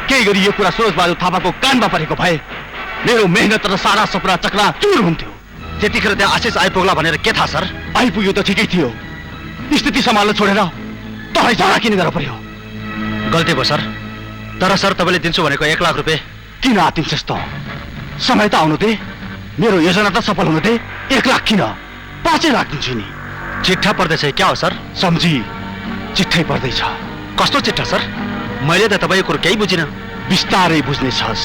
केही गरी यो कुरा सुरज बहादुर थापाको कानमा परेको भए मेरो मेहनत र सारा सपना चकनाचुर हुन्थ्यो। त्यतिखेर त्यहाँ आशिष आइपुग्ला भनेर के थाहा सर? आइपुग्यो त ठिकै थियो, स्थिति सम्हाल्न छोडेर तपाईँ झगडा किन गर्नु पर्यो? गल्ती भयो सर। तर सर तपाईँले दिन्छु भनेको 1 लाख रुपियाँ किन आतिन्छस् त? समय त आउनु दे, मेरो योजना त सफल हुनु दे। 1 लाख किन, 5 लाख दिन्छु नि। चिट्ठा पर्दैछ क्या हो सर? सम्झी, चिट्ठै पर्दैछ। कस्तो चिट्ठा सर? मैले त तपाईँको कुरो केही बुझिनँ। बिस्तारै बुझ्नेछस्।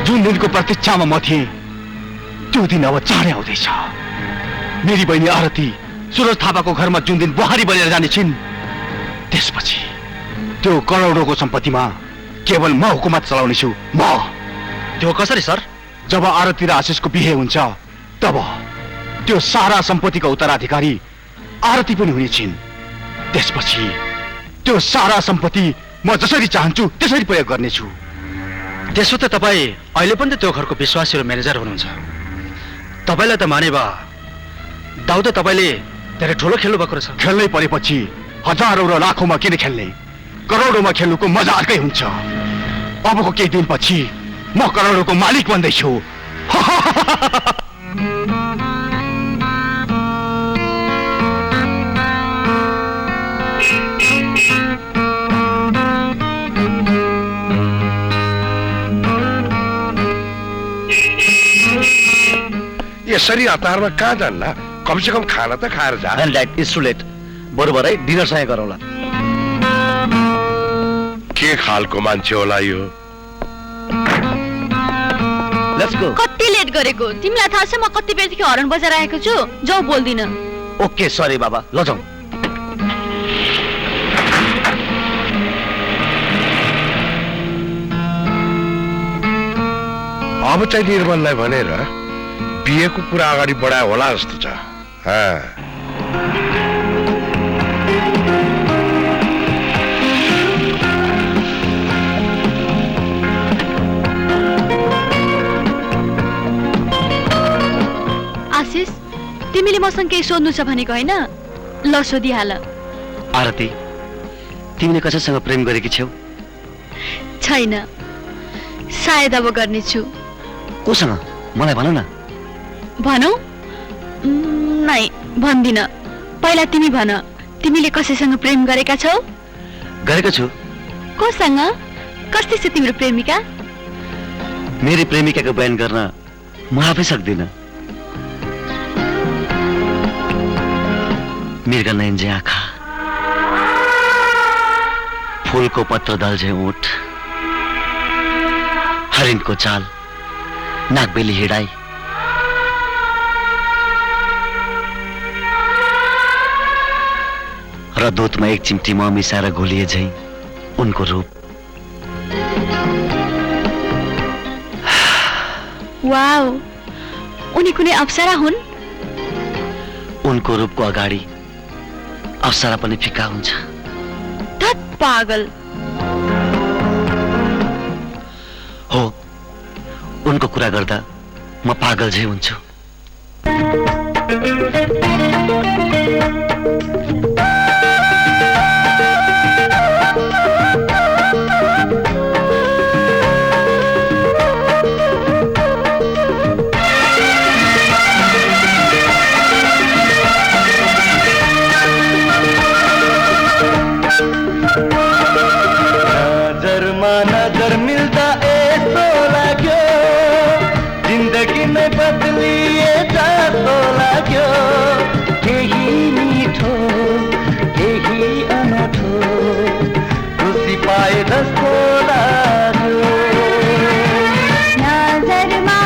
जुन दिनको प्रतीक्षामा म थिएँ त्यो दिन अब चाँडै आउँदैछ। मेरी बहिनी आरती सुरज थापाको घरमा जुन दिन बुहारी बनेर जाने छिन्, त्यसपछि त्यो करोडौँको सम्पत्तिमा केवल म हुकुमत चलाउनेछु। म। त्यो कसरी सर? जब आरती र आशिषको बिहे हुन्छ तब त्यो सारा सम्पत्तिको उत्तराधिकारी आरती पनि हुने छिन्। त्यसपछि त्यो सारा सम्पत्ति म जसरी चाहन्छु त्यसरी प्रयोग गर्नेछु। त्यसो त तपाईँ अहिले पनि त त्यो घरको विश्वासी र म्यानेजर हुनुहुन्छ। तपाईँलाई त माने भा दाउ त तपाईँले धेरै ठुलो खेल्नु भएको रहेछ। खेल्नै परेपछि हजारौँ र लाखौँमा किन खेल्ने, करोडौँमा खेल्नुको मजा अर्कै हुन्छ। अबको केही दिनपछि म करोडौँको मालिक बन्दैछु। यसरी हतारमा कहाँ जान्ला? कमसे कम खाना त खाएर जा। And that is too late. बरोबर है, डिनर सँग गरौँला। के खालको मान्छे होला यो? Let's go. कति लेट गरेको? तिमीलाई थाहा छ म कति बेरदेखि हर्न बजाइरहेको छु? जाऊ बोल्दिन। ओके सरी बाबा, ल जाऊ। अब चाहिँ निर्मललाई भनेर बिहेको कुरा अगाडि बढायो होला जस्तो छ। आशिष, तिमीले मसँग केही सोध्नु छ भनेको होइन? ल सोधिहाल। आरती, तिमीले कसैसँग प्रेम गरेकी छेउ? छैन, सायद अब गर्नेछु। कोसँग? मलाई भन न। भनौ? नै भन्दिन। पहिला तिमी भन, तिमीले कसैसँग प्रेम गरेका छौ? गरेको छु। कोसँग? कस्तै छ तिम्रो प्रेमिका? मेरी प्रेमिकाको बयान गर्न म आफै सक्दिन। मृग नयन झै आँखा, फूलको पत्र दल झै ओठ, हरिणको चाल, नागबेली हिँडाई, र दुधमा एक चिम्टी म मिसाएर घोलिए झै उनको रूप। वाउ, उनी कुनै अप्सरा हुन्? उनको रूपको अगाडि अप्सरा पनि फिका हुन्छ। धत पागल। हो, उनको कुरा गर्दा म पागल झै हुन्छु। नजर मिल्दा यसो लाग्यो, जिन्दगी नै बदलिए जस्तो लाग्यो। केही मिठो, केही अनौठो, खुसी पाए जस्तो लाग्यो। नजरमा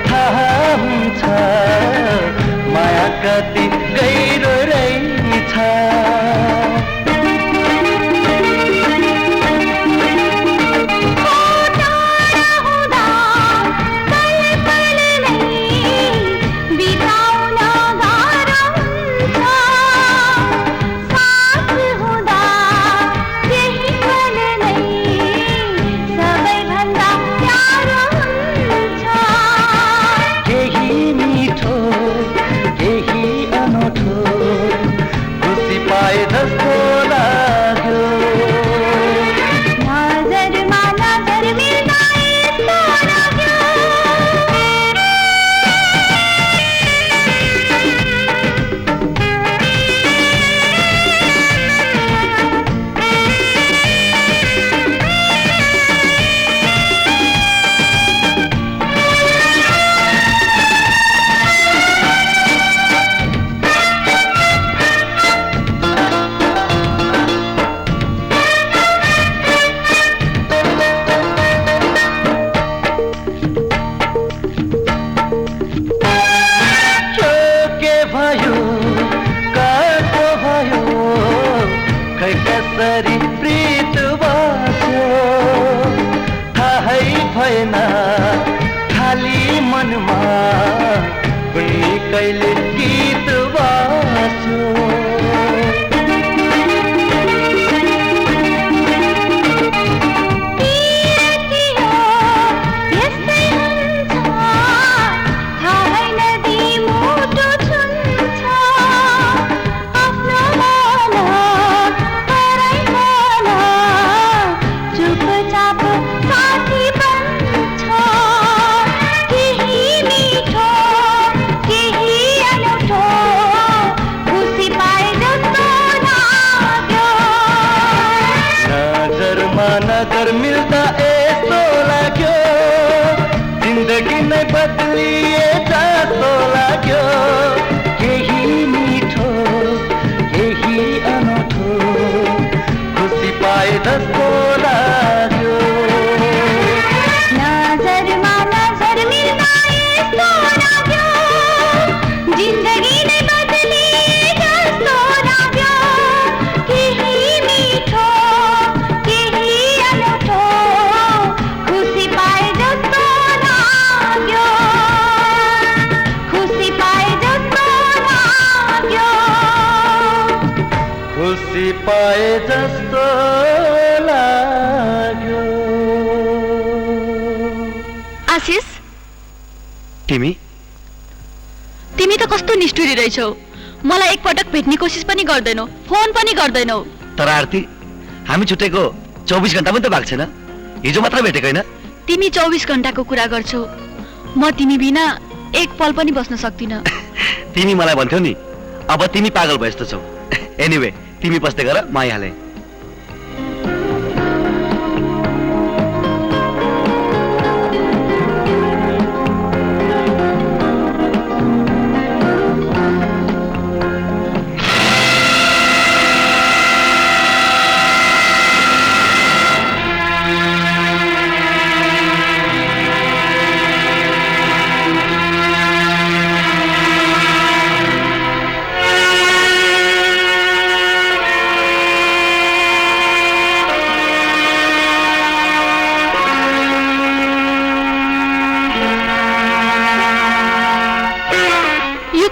थाहा हुन्छ माया कति गहिरो रहेछ तिमी त कस्तो निष्ठुरी रहेछौ मलाई एकपटक भेट्ने कोसिस पनि गर्दैनौ फोन पनि गर्दैनौ तर आरती हामी छुटेको 24 घण्टा पनि त भएको छैन हिजो मात्र भेटेको हैन तिमी 24 घण्टाको कुरा गर्छौ म तिमी बिना एक पल पनि बस्न सक्दिन तिमी मलाई भन्थ्यौ नि अब तिमी पागल भए जस्तो छौ एनीवे तिमी बस्दै गर म आइहाले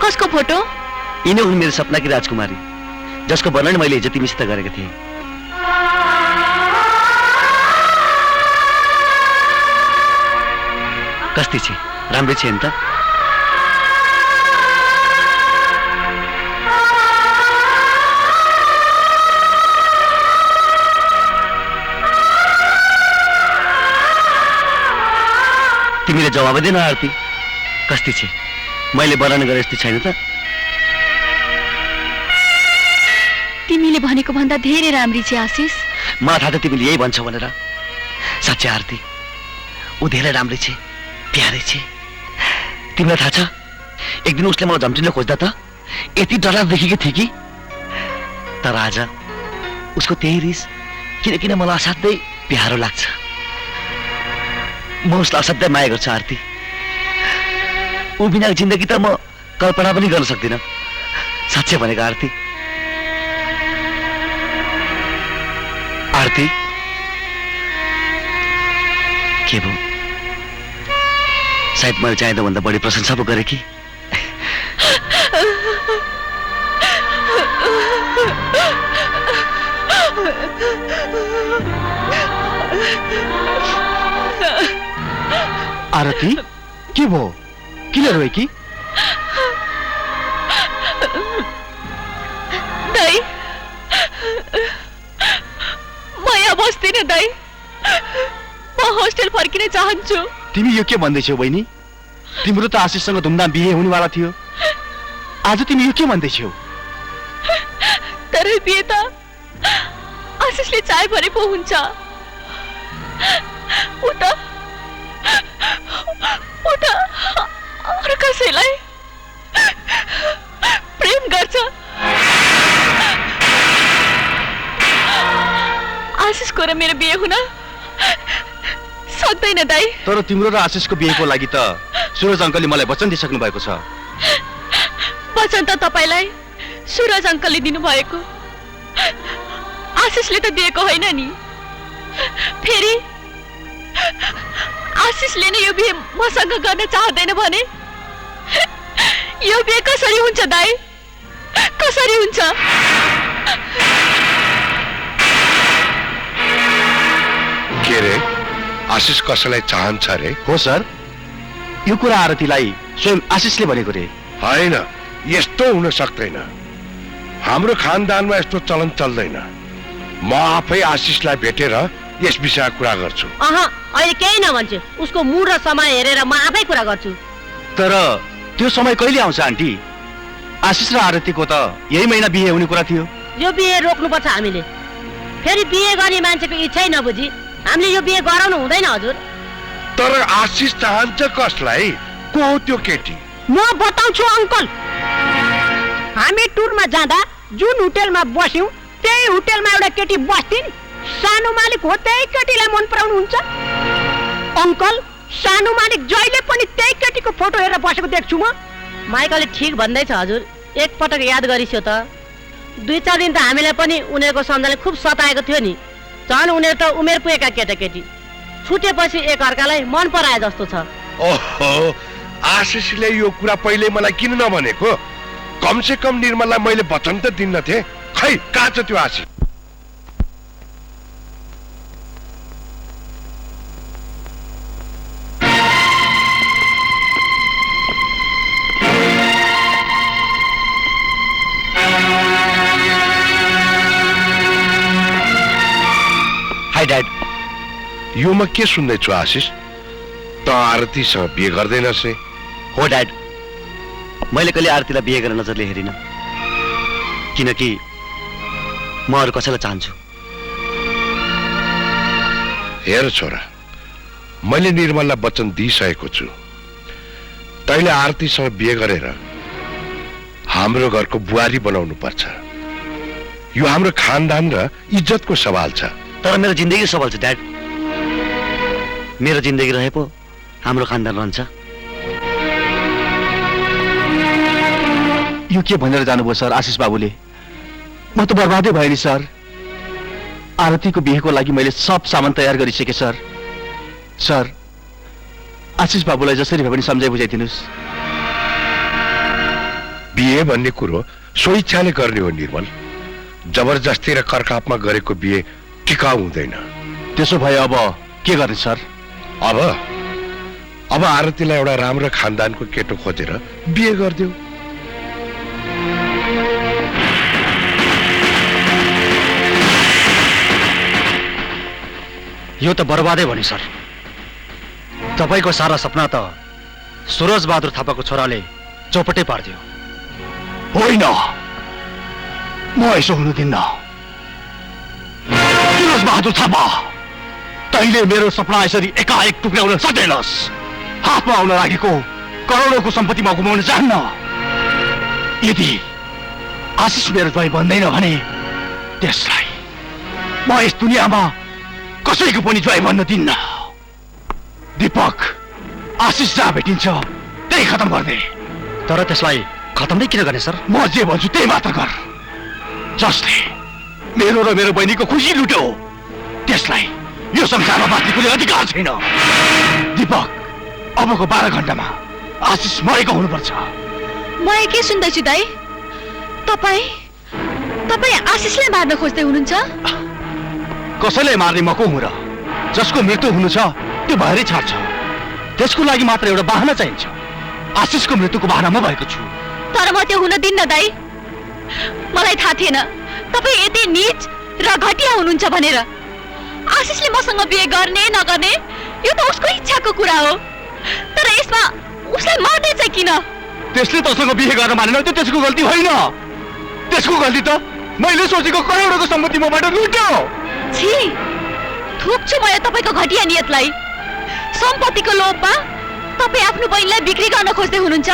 कसको फोटो यिनै हुन् मेरो सपना की राजकुमारी जसको वर्णन मैले हिजो तिमीसित गरेको थिएँ कस्ती छे राम्रै छे नि त तिमीले जवाब दिएन आरती कस्ती छे मैले वर्णन गरे जस्तो छैन त तिमीले भनेको भन्दा धेरै राम्री छे आशिष मलाई थाहा त तिमीले यही भन्छौ भनेर साच्चै आरती ऊ धेरै राम्री छे प्यारे छे तिमीलाई थाहा छ एक दिन उसले मलाई झम्टिन खोज्दा त यति डरलाग्दो देखेको थिए कि तर आज उसको त्यही रिस किन मलाई असाध्यै प्यारो लाग्छ म उसलाई असाध्यै माया गर्छु आरती ऊ बिनाको जिन्दगी त म कल्पना पनि गर्न सक्दिनँ। साँच्चै भनेको आरती। आरती के भयो? सायद मैले चाहिँदा भन्दा बढी प्रशंसा पो गरेँ कि? आरती के भयो? किन रोए कि? दाई म यहाँ बस्दिनँ दाई, म होस्टेल फर्किन चाहन्छु। तिमी यो के भन्दैछौ बहिनी? तिम्रो त आशिषसँग धुमधाम बिहे हुनेवाला थियो, आज तिमी यो के भन्दैछौ? तर बिहे त आशिषले चाहे भने पो हुन्छ। उता अरू कसैलाई प्रेम गर्छ। आशिषको र मेरो बिहे हुन सक्दैन दाई। तर तिम्रो र आशिषको बिहेको लागि त सुरज अङ्कलले मलाई वचन दिइसक्नु भएको छ। वचन त तपाईलाई सुरज अङ्कलले दिनुभएको, आशिषले त दिएको होइन नि। फेरि आशिषले नै यो बिहे मसँग गर्न चाहदैन भने यो बिहे कसरी हुन्छ दाई? कसरी हुन्छ? के रे, आशिष कसैलाई चाहन्छ रे? हो सर, यो कुरा आरतीलाई स्वयं आशिषले भनेको रे। होइन, यस्तो हुन सक्दैन। हाम्रो खानदानमा यस्तो चलन चल्दैन। म आफै आशिषलाई भेटेर यस विषयमा कुरा गर्छु। अहिले केही नभन्छु, उसको मुड र समय हेरेर म आफै कुरा गर्छु। तर त्यो समय कहिले आउँछ आन्टी? आशिष र आरतीको त यही महिना बिहे हुने कुरा थियो। यो बिहे रोक्नुपर्छ हामीले। फेरि बिहे गर्ने मान्छेको इच्छै नबुझी हामीले यो बिहे गराउनु हुँदैन हजुर। तर आशिष चाहन्छ कसलाई? को हो त्यो केटी? म बताउँछु अङ्कल। हामी टुरमा जाँदा जुन होटेलमा बस्यौँ त्यही होटेलमा एउटा केटी बस्थिन्। सानो मालिक हो, त्यही केटीलाई मन पराउनुहुन्छ। अङ्कल, सानो मालिक जहिले पनि त्यही केटीको फोटो हेरेर बसेको देख्छु म। माइकलले ठिक भन्दैछ हजुर, एकपटक याद गरिस्यो त। 2-4 दिन त हामीलाई पनि उनीहरूको सम्झनाले खुब सताएको थियो नि। झन् उनीहरू त उमेर पुगेका केटाकेटी, छुटेपछि एक अर्कालाई मन पराए जस्तो छ। ओहो, आशिषले यो कुरा पहिले मलाई किन नभनेको? कमसे कम निर्मललाई मैले वचन त दिन्न थिएँ। खै कहाँ छ त्यो आशिष? High dad. यो म के सुन्दैछु आशिष? त आरतीसँग बिहे गर्दैनस् रे? हो ड्याड, मैले कहिले आरतीलाई बिहे गर्न नजरले हेरिनँ, किनकि म अरू कसैलाई चाहन्छु। हेर छोरा, मैले निर्मललाई वचन दिइसकेको छु। तैँले आरतीसँग बिहे गरेर हाम्रो घरको बुहारी बनाउनु पर्छ। यो हाम्रो खानदान र इज्जतको सवाल छ। तर मेरो जिन्दगी सवाल छ ड्याड। मेरो जिन्दगी रहे पो हाम्रो खानदान रहन्छ। यो के भनेर जानुभयो सर आशिष बाबुले? म त बर्बादै भएँ नि सर। आरतीको बिहेको लागि मैले सब सामान तयार गरिसकेँ सर। सर, आशिष बाबुलाई जसरी भए पनि सम्झाइ बुझाइदिनुहोस्। बिहे भन्ने कुरो स्वेच्छाले गर्ने हो निर्मल। जबरजस्ती र करकापमा गरेको बिहे टिकाउ हुँदैन। त्यसो भए अब के गर्ने सर? अब आरतीलाई एउटा राम्रो खानदानको केटो खोजेर बिहे गरिदेऊ। यो त बर्बादै भयो नि सर। तपाईको सारा सपना त सुरज बहादुर थापाको छोराले चौपटै पारिदियो। होइन, म यसो हुनु दिन्न। सुरज बहादुर थापा, तैँले मेरो सपना यसरी एकाएक टुक्राउन सक्दैनस्। हातमा आउन लागेको करोडौँको सम्पत्ति म गुमाउन चाहन्न। यदि आशिष मेरो ज्वाइँ बन्दैन भने त्यसलाई म यस दुनियाँमा कसैको पनि ज्वाइँ बन्न दिन्न। दीपक, आशिष जहाँ भेटिन्छ त्यही त्यही खतम गरिदे। तर त्यसलाई खतम नै किन गर्ने सर? म जे भन्छु त्यही मात्र गर। जसले मेरो र मेरो बहिनीको खुसी लुट्यो त्यसलाई यो संसारमा बाँच्ने कुनै अधिकार छैन। दीपक, अबको 12 घण्टामा आशिष मरेको हुनुपर्छ। म के सुन्दैछु दाइ? तपाईँ आशिषलाई मार्न खोज्दै हुनुहुन्छ? कसैलाई मार्ने म को हुँ र? जसको मृत्यु हुनु छ त्यो भएरै छाड्छ। त्यसको लागि मात्र एउटा बाहना चाहिन्छ। आशिषको मृत्युको बाहना म भएको छु। तर म त्यो हुन दिन्न दाइ। मलाई थाहा थिएन तपाईँ यति नीच र घटिया हुनुहुन्छ भनेर। आशिषले मसँग बिहे गर्ने नगर्ने यो त उसको इच्छाको कुरा हो। तर यसमा उसलाई मार्ने चाहिँ किन? त्यसले तसँग बिहे गर्न मानेन त्यो त्यसको गल्ती होइन। त्यसको गल्ती त मैले सोचेको करोडको सम्पत्ति मबाट लुट्यो। छी, थुक्छु म तपाईँको घटिया नियतलाई। सम्पत्तिको लोभमा तपाईँ आफ्नो बहिनीलाई बिक्री गर्न खोज्दै हुनुहुन्छ?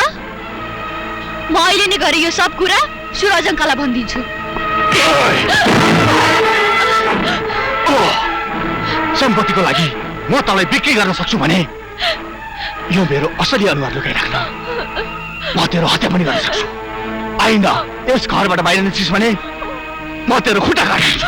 म अहिले नै गरे यो सब कुरा सुरजङ्कालाई भनिदिन्छु। सम्पत्तिको लागि म तँलाई बिक्री गर्न सक्छु भने यो मेरो असली अनुहार लुकाइराख्न म तेरो हत्या पनि गर्न सक्छु। आइन्दा यस घरबाट बाहिर निस्किस् भने म तेरो खुट्टा काट्छु।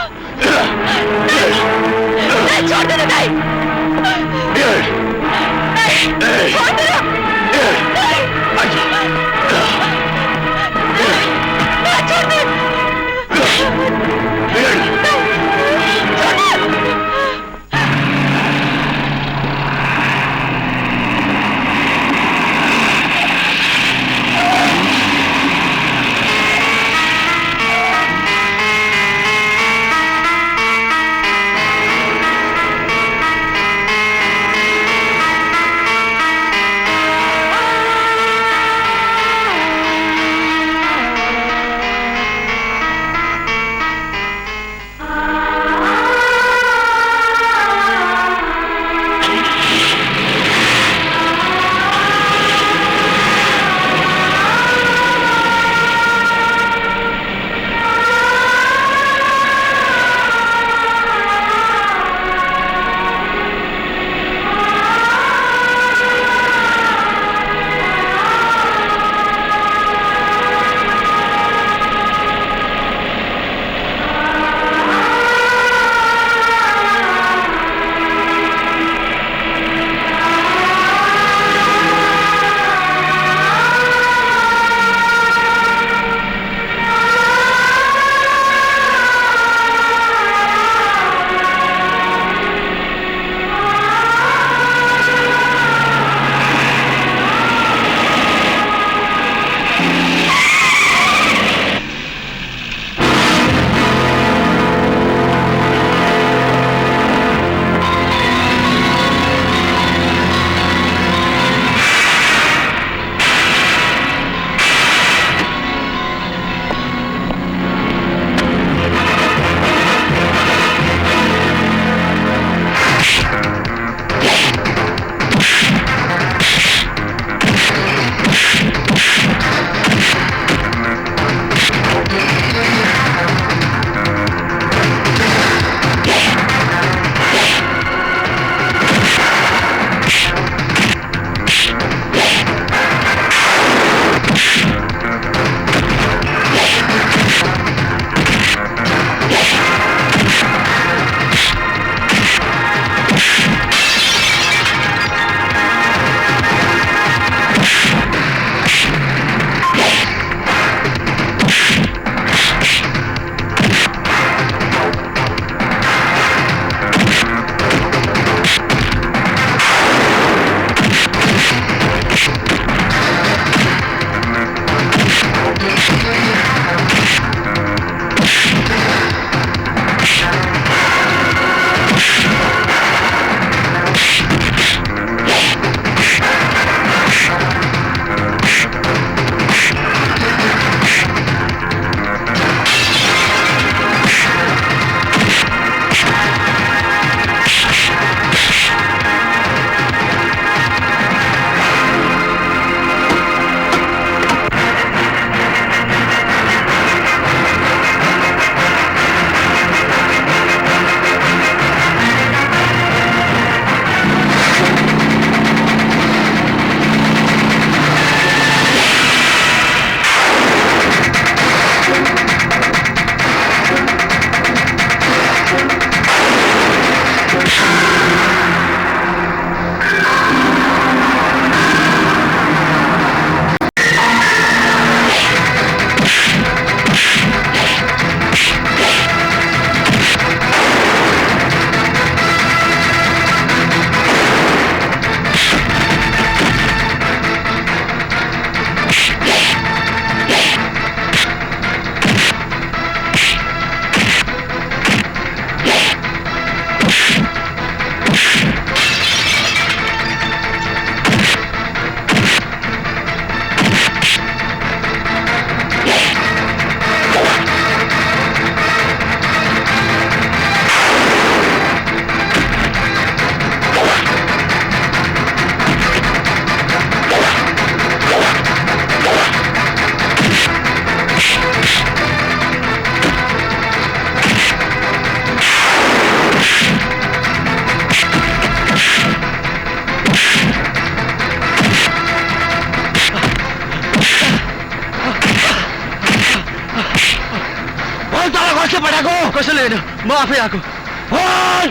कसैले होइन, म आफै आएको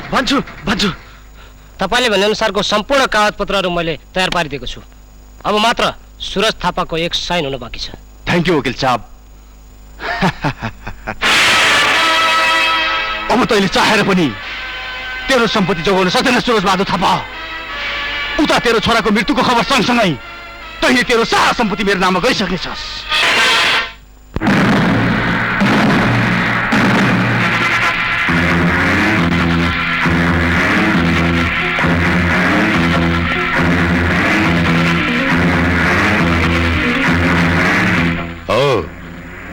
भन्छु भन्छु। तपाईँले भनेअनुसारको सम्पूर्ण कागजपत्रहरू मैले तयार पारिदिएको छु। अब मात्र सुरज थापाको एक साइन हुनु बाँकी छ। थ्याङ्क यू वकिल साहब। अब तैँले चाहेर पनि तेरो सम्पत्ति जोगाउन सक्दैन सुरज बहादुर थापा। उता तेरो छोराको मृत्युको खबर सँगसँगै तैँले तेरो सारा सम्पत्ति मेरो नाममा गरिसक्नेछस्।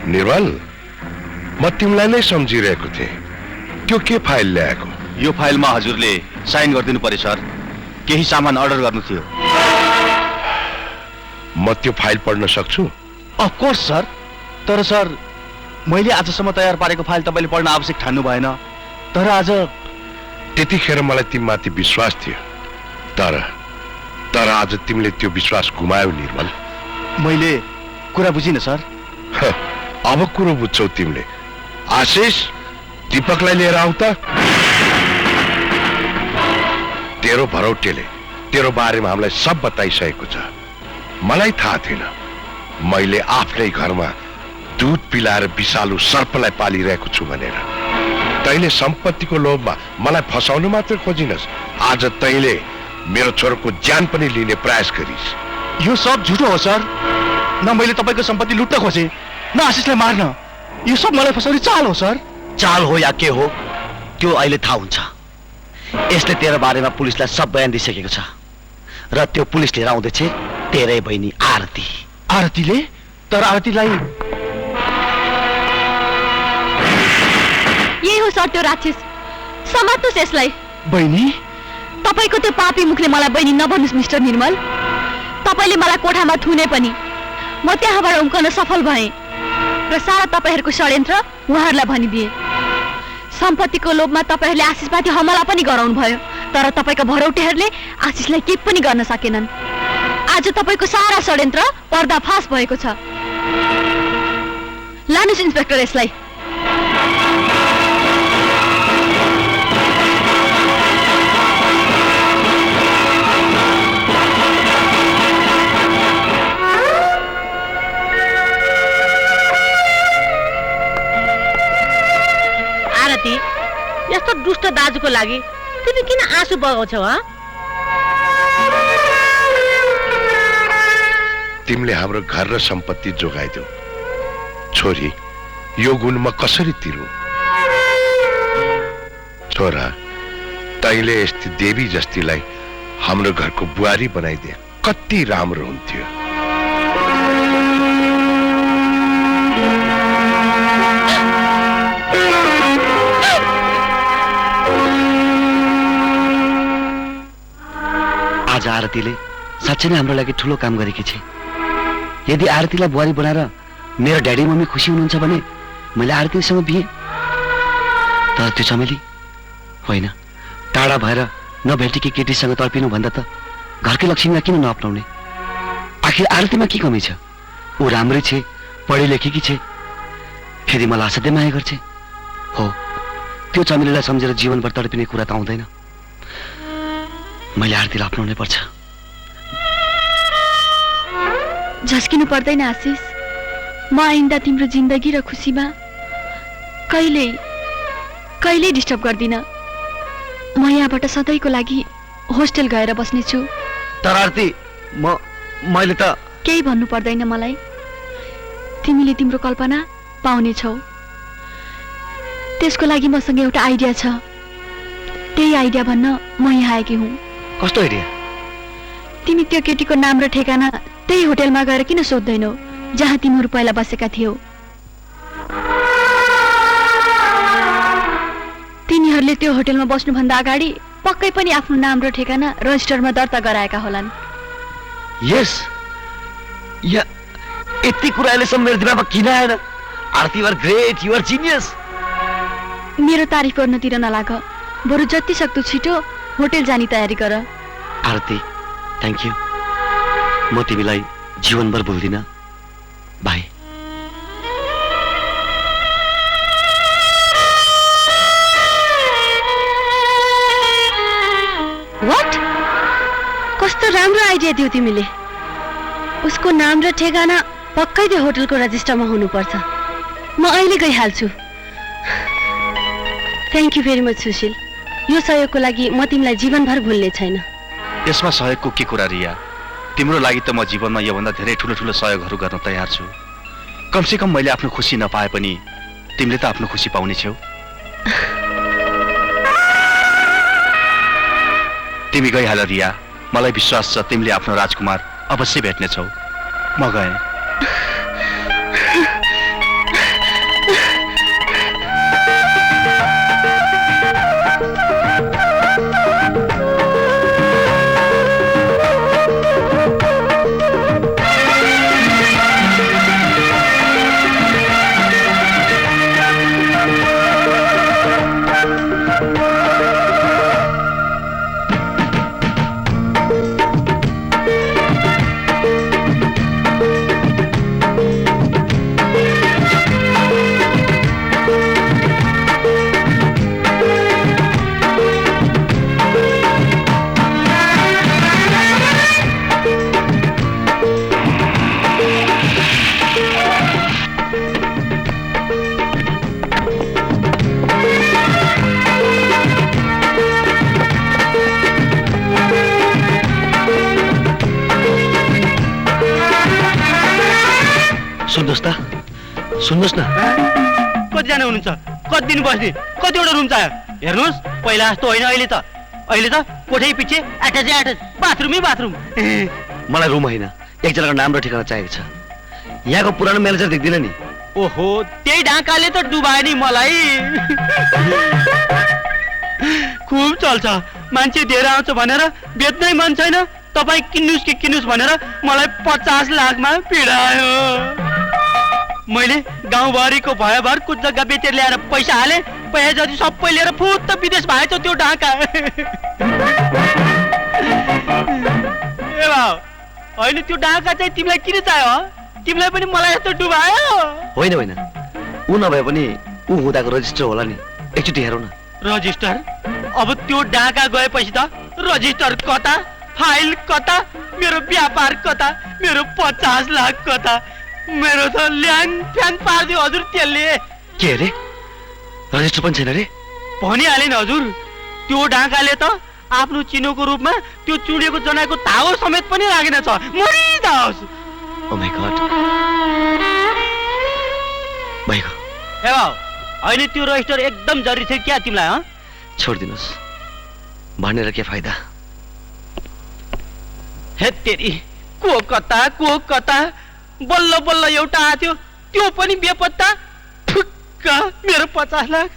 निर्मल, म तिमीलाई नै सम्झिरहेको थिएँ। त्यो के फाइल ल्याएको? यो फाइलमा हजुरले साइन गरिदिनु पर्यो सर। केही सामान अर्डर गर्नु थियो। म त्यो फाइल पढ्न सक्छु? Of course sir. तर सर, मैले आजसम्म तयार पारेको फाइल तपाईँले पढ्न आवश्यक ठान्नु भएन। तर आज त्यतिखेर मलाई तिमीमाथि विश्वास थियो, तर आज तिमीले त्यो विश्वास गुमायौ निर्मल। मैले कुरा बुझिनँ सर। अब कुरो बुझ्छौ तिमीले। आशिष, दीपकलाई लिएर आऊ त। तेरो भरौटेले तेरो बारेमा हामीलाई सब बताइसकेको छ। मलाई थाहा थिएन मैले आफ्नै घरमा दुध पिलाएर विषालु सर्पलाई पालिरहेको छु भनेर। तैँले सम्पत्तिको लोभमा मलाई फसाउनु मात्र खोजिनस्, आज तैँले मेरो छोराको ज्यान पनि लिने प्रयास गरिस्। यो सब झुटो हो सर। न मैले तपाईँको सम्पत्ति लुट्न खोजेँ, न आशिषलाई मार्न। यो सब मलाई फसाउने चाल हो सर। चाल हो या के हो त्यो अहिले थाहा हुन्छ। यसले तेरो बारेमा पुलिसलाई सब बयान दिइसकेको छ र त्यो पुलिस लिएर आउँदैछ तेरै बहिनी आरती। आरतीले? तर आरतीलाई यही हो सर त्यो राक्षस। समात्नुहोस् यसलाई। बहिनी? तपाईँको त्यो पापी मुखले मलाई बहिनी नभन्नुहोस् मिस्टर निर्मल। तपाईँले मलाई कोठामा थुने पनि म त्यहाँबाट उम्कन सफल भएँ र सारा तपाईँहरूको षड्यन्त्र उहाँहरूलाई भनिदिए। सम्पत्तिको लोभमा तपाईँहरूले आशिषमाथि हमला पनि गराउनु भयो, तर तपाईँको भरौटेहरूले आशिषलाई केही पनि गर्न सकेनन्। आज तपाईँको सारा षड्यन्त्र पर्दाफास भएको छ। लानुहोस् इन्सपेक्टर यसलाई। यस्तो दुष्ट दाजुको लागि तिमी किन आँसु बगाउँछौ? तिमीले हाम्रो घर र सम्पत्ति जोगाइदेऊ। छोरी, यो गुण म कसरी तिरौँ? छोरा, तैँले यस्ती देवी जस्तीलाई हाम्रो घरको बुहारी बनाइदिए कति राम्रो हुन्थ्यो। आज आरतीले साँच्चै नै हाम्रो लागि ठुलो काम गरेकी छे। यदि आरतीलाई बुहारी बनाएर मेरो ड्याडी मम्मी खुसी हुनुहुन्छ भने मैले आरतीसँग बिहे। तर त्यो चमेली होइन, टाढा भएर नभेटेकी केटीसँग तर्पिनु भन्दा त घरकै लक्ष्मीलाई किन नअप्नाउने? आखिर आरतीमा के कमी छ? ऊ राम्रै छे, पढे लेखेकी छे, फेरि मलाई असाध्यै माया गर्छे। हो, त्यो चमेलीलाई सम्झेर जीवनभर तडपिने कुरा त आउँदैन। मैले आरतीलाई अप्नाउनै पर्छ। झस्किनु पर्दैन आशिष। म आइन्दा तिम्रो जिन्दगी र खुसीमा कहिल्यै डिस्टर्ब गर्दिन। म यहाँबाट सधैँको लागि होस्टेल गएर बस्नेछु। तर आरती, मैले त केही भन्नु पर्दैन मलाई। तिमीले तिम्रो कल्पना पाउनेछौ। त्यसको लागि मसँग एउटा आइडिया छ। त्यही आइडिया भन्न म यहाँ आएकी हुँ। कस्तो आइडिया? तिमी त्यो केटीको नाम र ठेगाना त्यही होटेलमा गएर किन सोध्दैनौ जहाँ तिमीहरू पहिला बसेका थियौ? तिनीहरूले त्यो होटेलमा बस्नुभन्दा अगाडि पक्कै पनि आफ्नो नाम र ठेगाना रजिस्टरमा दर्ता गराएका होलान्। यस, यति कुरा अहिलेसम्म मेरो दिमागमा किन आएन? Aarti, you are great, you are genius. मेरो तारिफ गर्नतिर नलाग, बरु जति सक्दो छिटो होटेल जाने तयारी गर। आरती, थ्याङ्क यू। म तिमीलाई जीवनभर भुल्दिन। बाई। कस्तो राम्रो आइडिया दियो तिमीले। उसको नाम र ठेगाना पक्कै त्यो होटलको रजिस्टरमा हुनुपर्छ। म अहिले गइहाल्छु। Thank you very much Sushil. यो सहयोगको लागि म तिमीलाई जीवनभर भुल्ने छैन। यसमा सहयोगको के कुरा रिया? तिम्रो लागि त म जीवनमा योभन्दा धेरै ठुलो ठुलो सहयोगहरू गर्न तयार छु। कमसेकम मैले आफ्नो खुसी नपाए पनि तिमीले त आफ्नो खुसी पाउने छौ। तिमी गइहाल रिया। मलाई विश्वास छ तिमीले आफ्नो राजकुमार अवश्य भेट्नेछौ। म गएँ। सुन्नुहोस् न, कतिजना हुनुहुन्छ? कति दिन बस्ने? कतिवटा रुम चाहियो? हेर्नुहोस्, पहिला जस्तो होइन। अहिले त कोठै पछि एट्याच बाथरुमै बाथरुम। मलाई रुम होइन, एकजनाको नाम र ठेगाना चाहिएको छ। यहाँको पुरानो म्यानेजर देख्दिन नि। ओहो, त्यही ढाकाले त डुबायो नि मलाई। खुब चल्छ। मान्छे धेरै आउँछ भनेर बेच्नै मन छैन। तपाईँ किन्नुहोस् भनेर मलाई 50 लाखमा पिडायो। मैले गाउँभरिको भयभरको जग्गा बेचेर ल्याएर पैसा हालेँ। पैसा जति सबै लिएर फुत्त विदेश भएछ त्यो ढाका। ए भाउ, होइन त्यो ढाका चाहिँ तिमीलाई किन चाहियो? तिमीलाई पनि मलाई यस्तो डुबायो? होइन, ऊ नभए पनि ऊ हुँदाको रजिस्टर होला नि। एकचोटि हेरौँ न। रजिस्टर? अब त्यो ढाका गएपछि त रजिस्टर कता, फाइल कता, मेरो व्यापार कता, मेरो 50 लाख कता? मेरो त ल्याङ फ्याङ पारिदियो हजुर त्यसले। के अरे? रजिस्टर पनि छैन रे? भनिहालेन हजुर। त्यो ढाकाले त आफ्नो चिनोको रूपमा त्यो चुडेको जनाको धागो समेत पनि राखेन छ। मरिजाओस्। Oh my god. भइगयो। ए भाउ, होइन त्यो रजिस्टर एकदम जरुरी थियो क्या तिमीलाई? छोडिदिनुहोस्, भनेर के फाइदा? हे तेरी, को कता बल्ल बल्ल एउटा आथ्यो, त्यो पनि बेपत्ता। ठुक्क मेरो 50 लाख।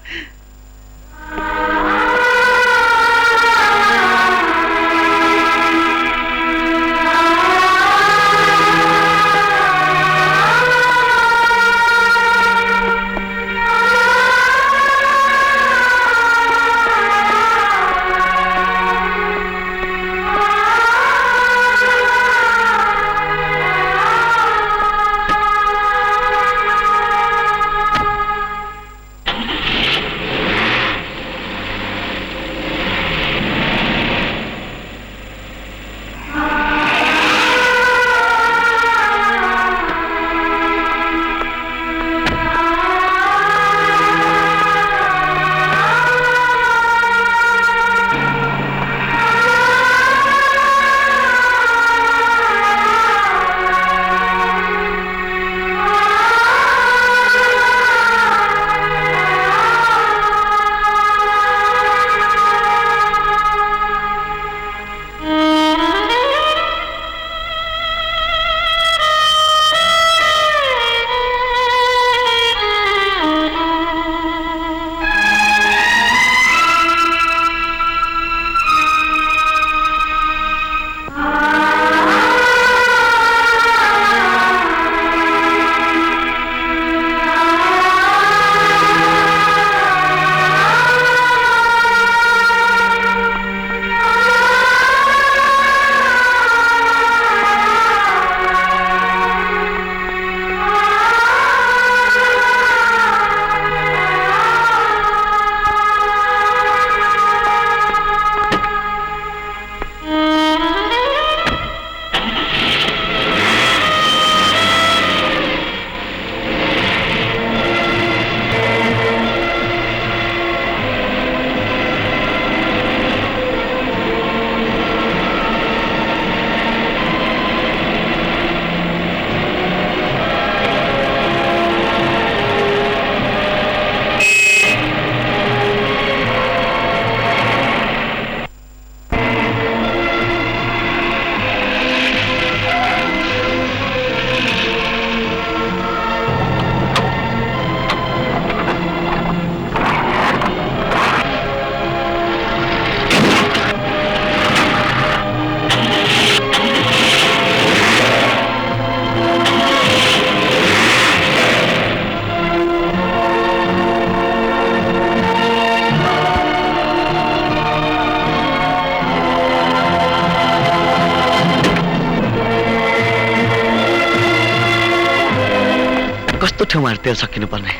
कस्तो ठाउँमा तेल सकिनु पर्ने,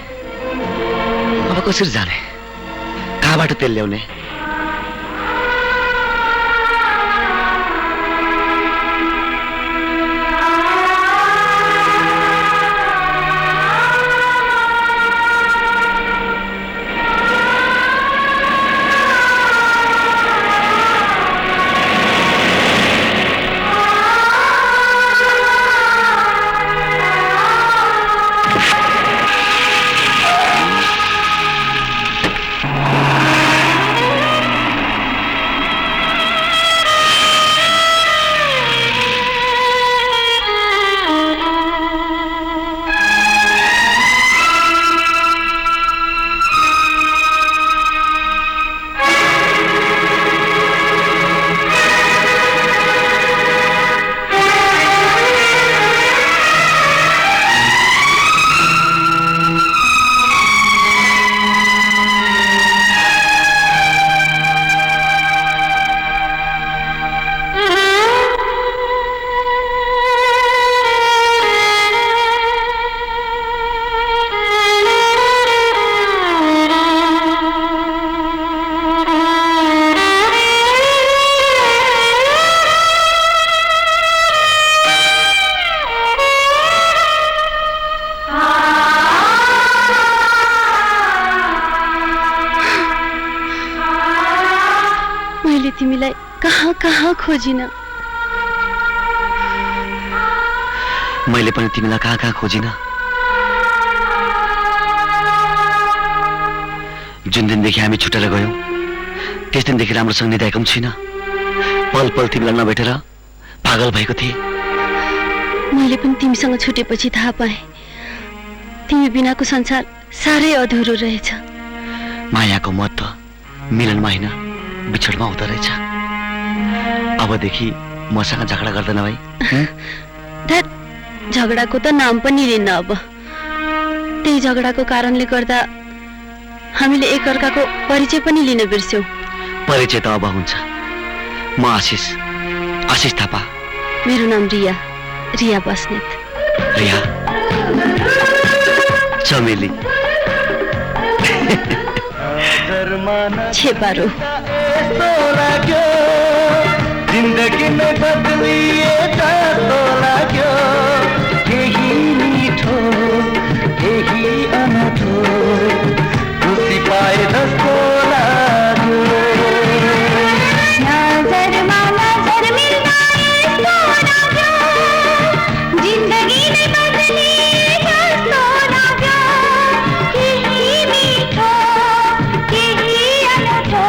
अब कसरी जाने, कहाँबाट तेल ल्याउने? तिमीलाई कहाँ कहाँ खोजिन, मैले पनि तिमीलाई कहाँ कहाँ खोजिन। जुन दिनदेखि हामी छुटेर गयौं त्यस दिनदेखि राम्रोसँग निदाएको पनि छुइनँ। पल पल तिमीलाई नभेटेर पागल भएको थिएँ। मैले पनि तिमीसँग छुटेपछि थाहा पाएँ तिमी बिनाको संसार साह्रै अधुरो रहेछ। मायाको महत्त्व मिलनमा होइन बिछोडमा हुँदो रहेछ। अबदेखि मसँग झगडा गर्दैन भाइ। झगडाको त नाम पनि लिन्न। अब त्यही झगडाको कारणले गर्दा हामीले एकअर्काको परिचय पनि लिन बिर्स्यौं। परिचय त अब हुन्छ। म आशिष थापा। मेरो नाम रिया बस्नेत। रिया चमेली छेपारो। जिंदगी में बदलिए तो लाग्यो, यही मीठो यही अनूठो खुशी पाए जस्तो लाग्यो। नजरमा नजर मिल्दा यस्तो लाग्यो, जिन्दगी नै बदलिए जस्तो लाग्यो, यही मीठो यही अनूठो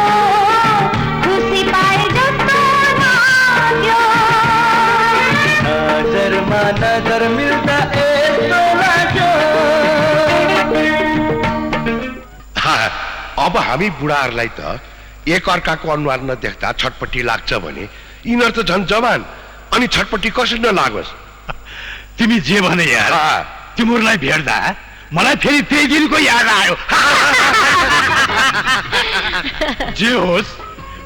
खुशी पाए जस्तो लाग्यो। नजरमा नजर मिल्दा यस्तो लाग्यो। अब हामी बुढाहरूलाई त एक अर्काको अनुहार नदेख्दा छटपट्टि लाग्छ भने यिनीहरू त झन् जवान, अनि छटपट्टि कसरी नलागोस्। तिमी जे भने यार, तिमीहरूलाई भेट्दा मलाई फेरि त्यही दिनको याद आयो। जे होस्,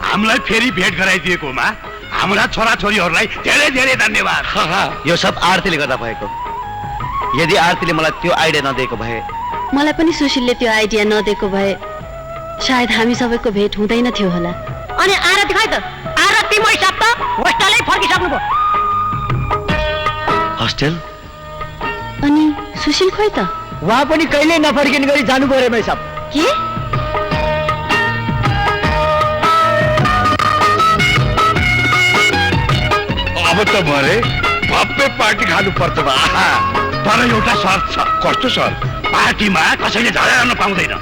हामीलाई फेरि भेट गराइदिएकोमा हाम्रा छोराछोरीहरूलाई धेरै धेरै धन्यवाद। यो सब आरतीले गर्दा भएको। यदि आरतीले मलाई त्यो आइडिया नदिएको भए, मलाई पनि सुशीलले त्यो आइडिया नदिएको भए सायद हामी सबैको भेट हुँदैन थियो होला। अनि आरती खै त? आरती मै सब त होस्टेलै फर्किसक्नु भयो। होस्टेल? अनि सुशील खोइ त? उहाँ पनि कहिल्यै नफर्किने गरी जानु पर्यो मै सब। के? अब त भरे भव्य पार्टी खानु पर्छ बा। तर एउटा शर्त छ। कस्तो सर? पार्टीमा कसैले झगडा गर्न पाउँदैन।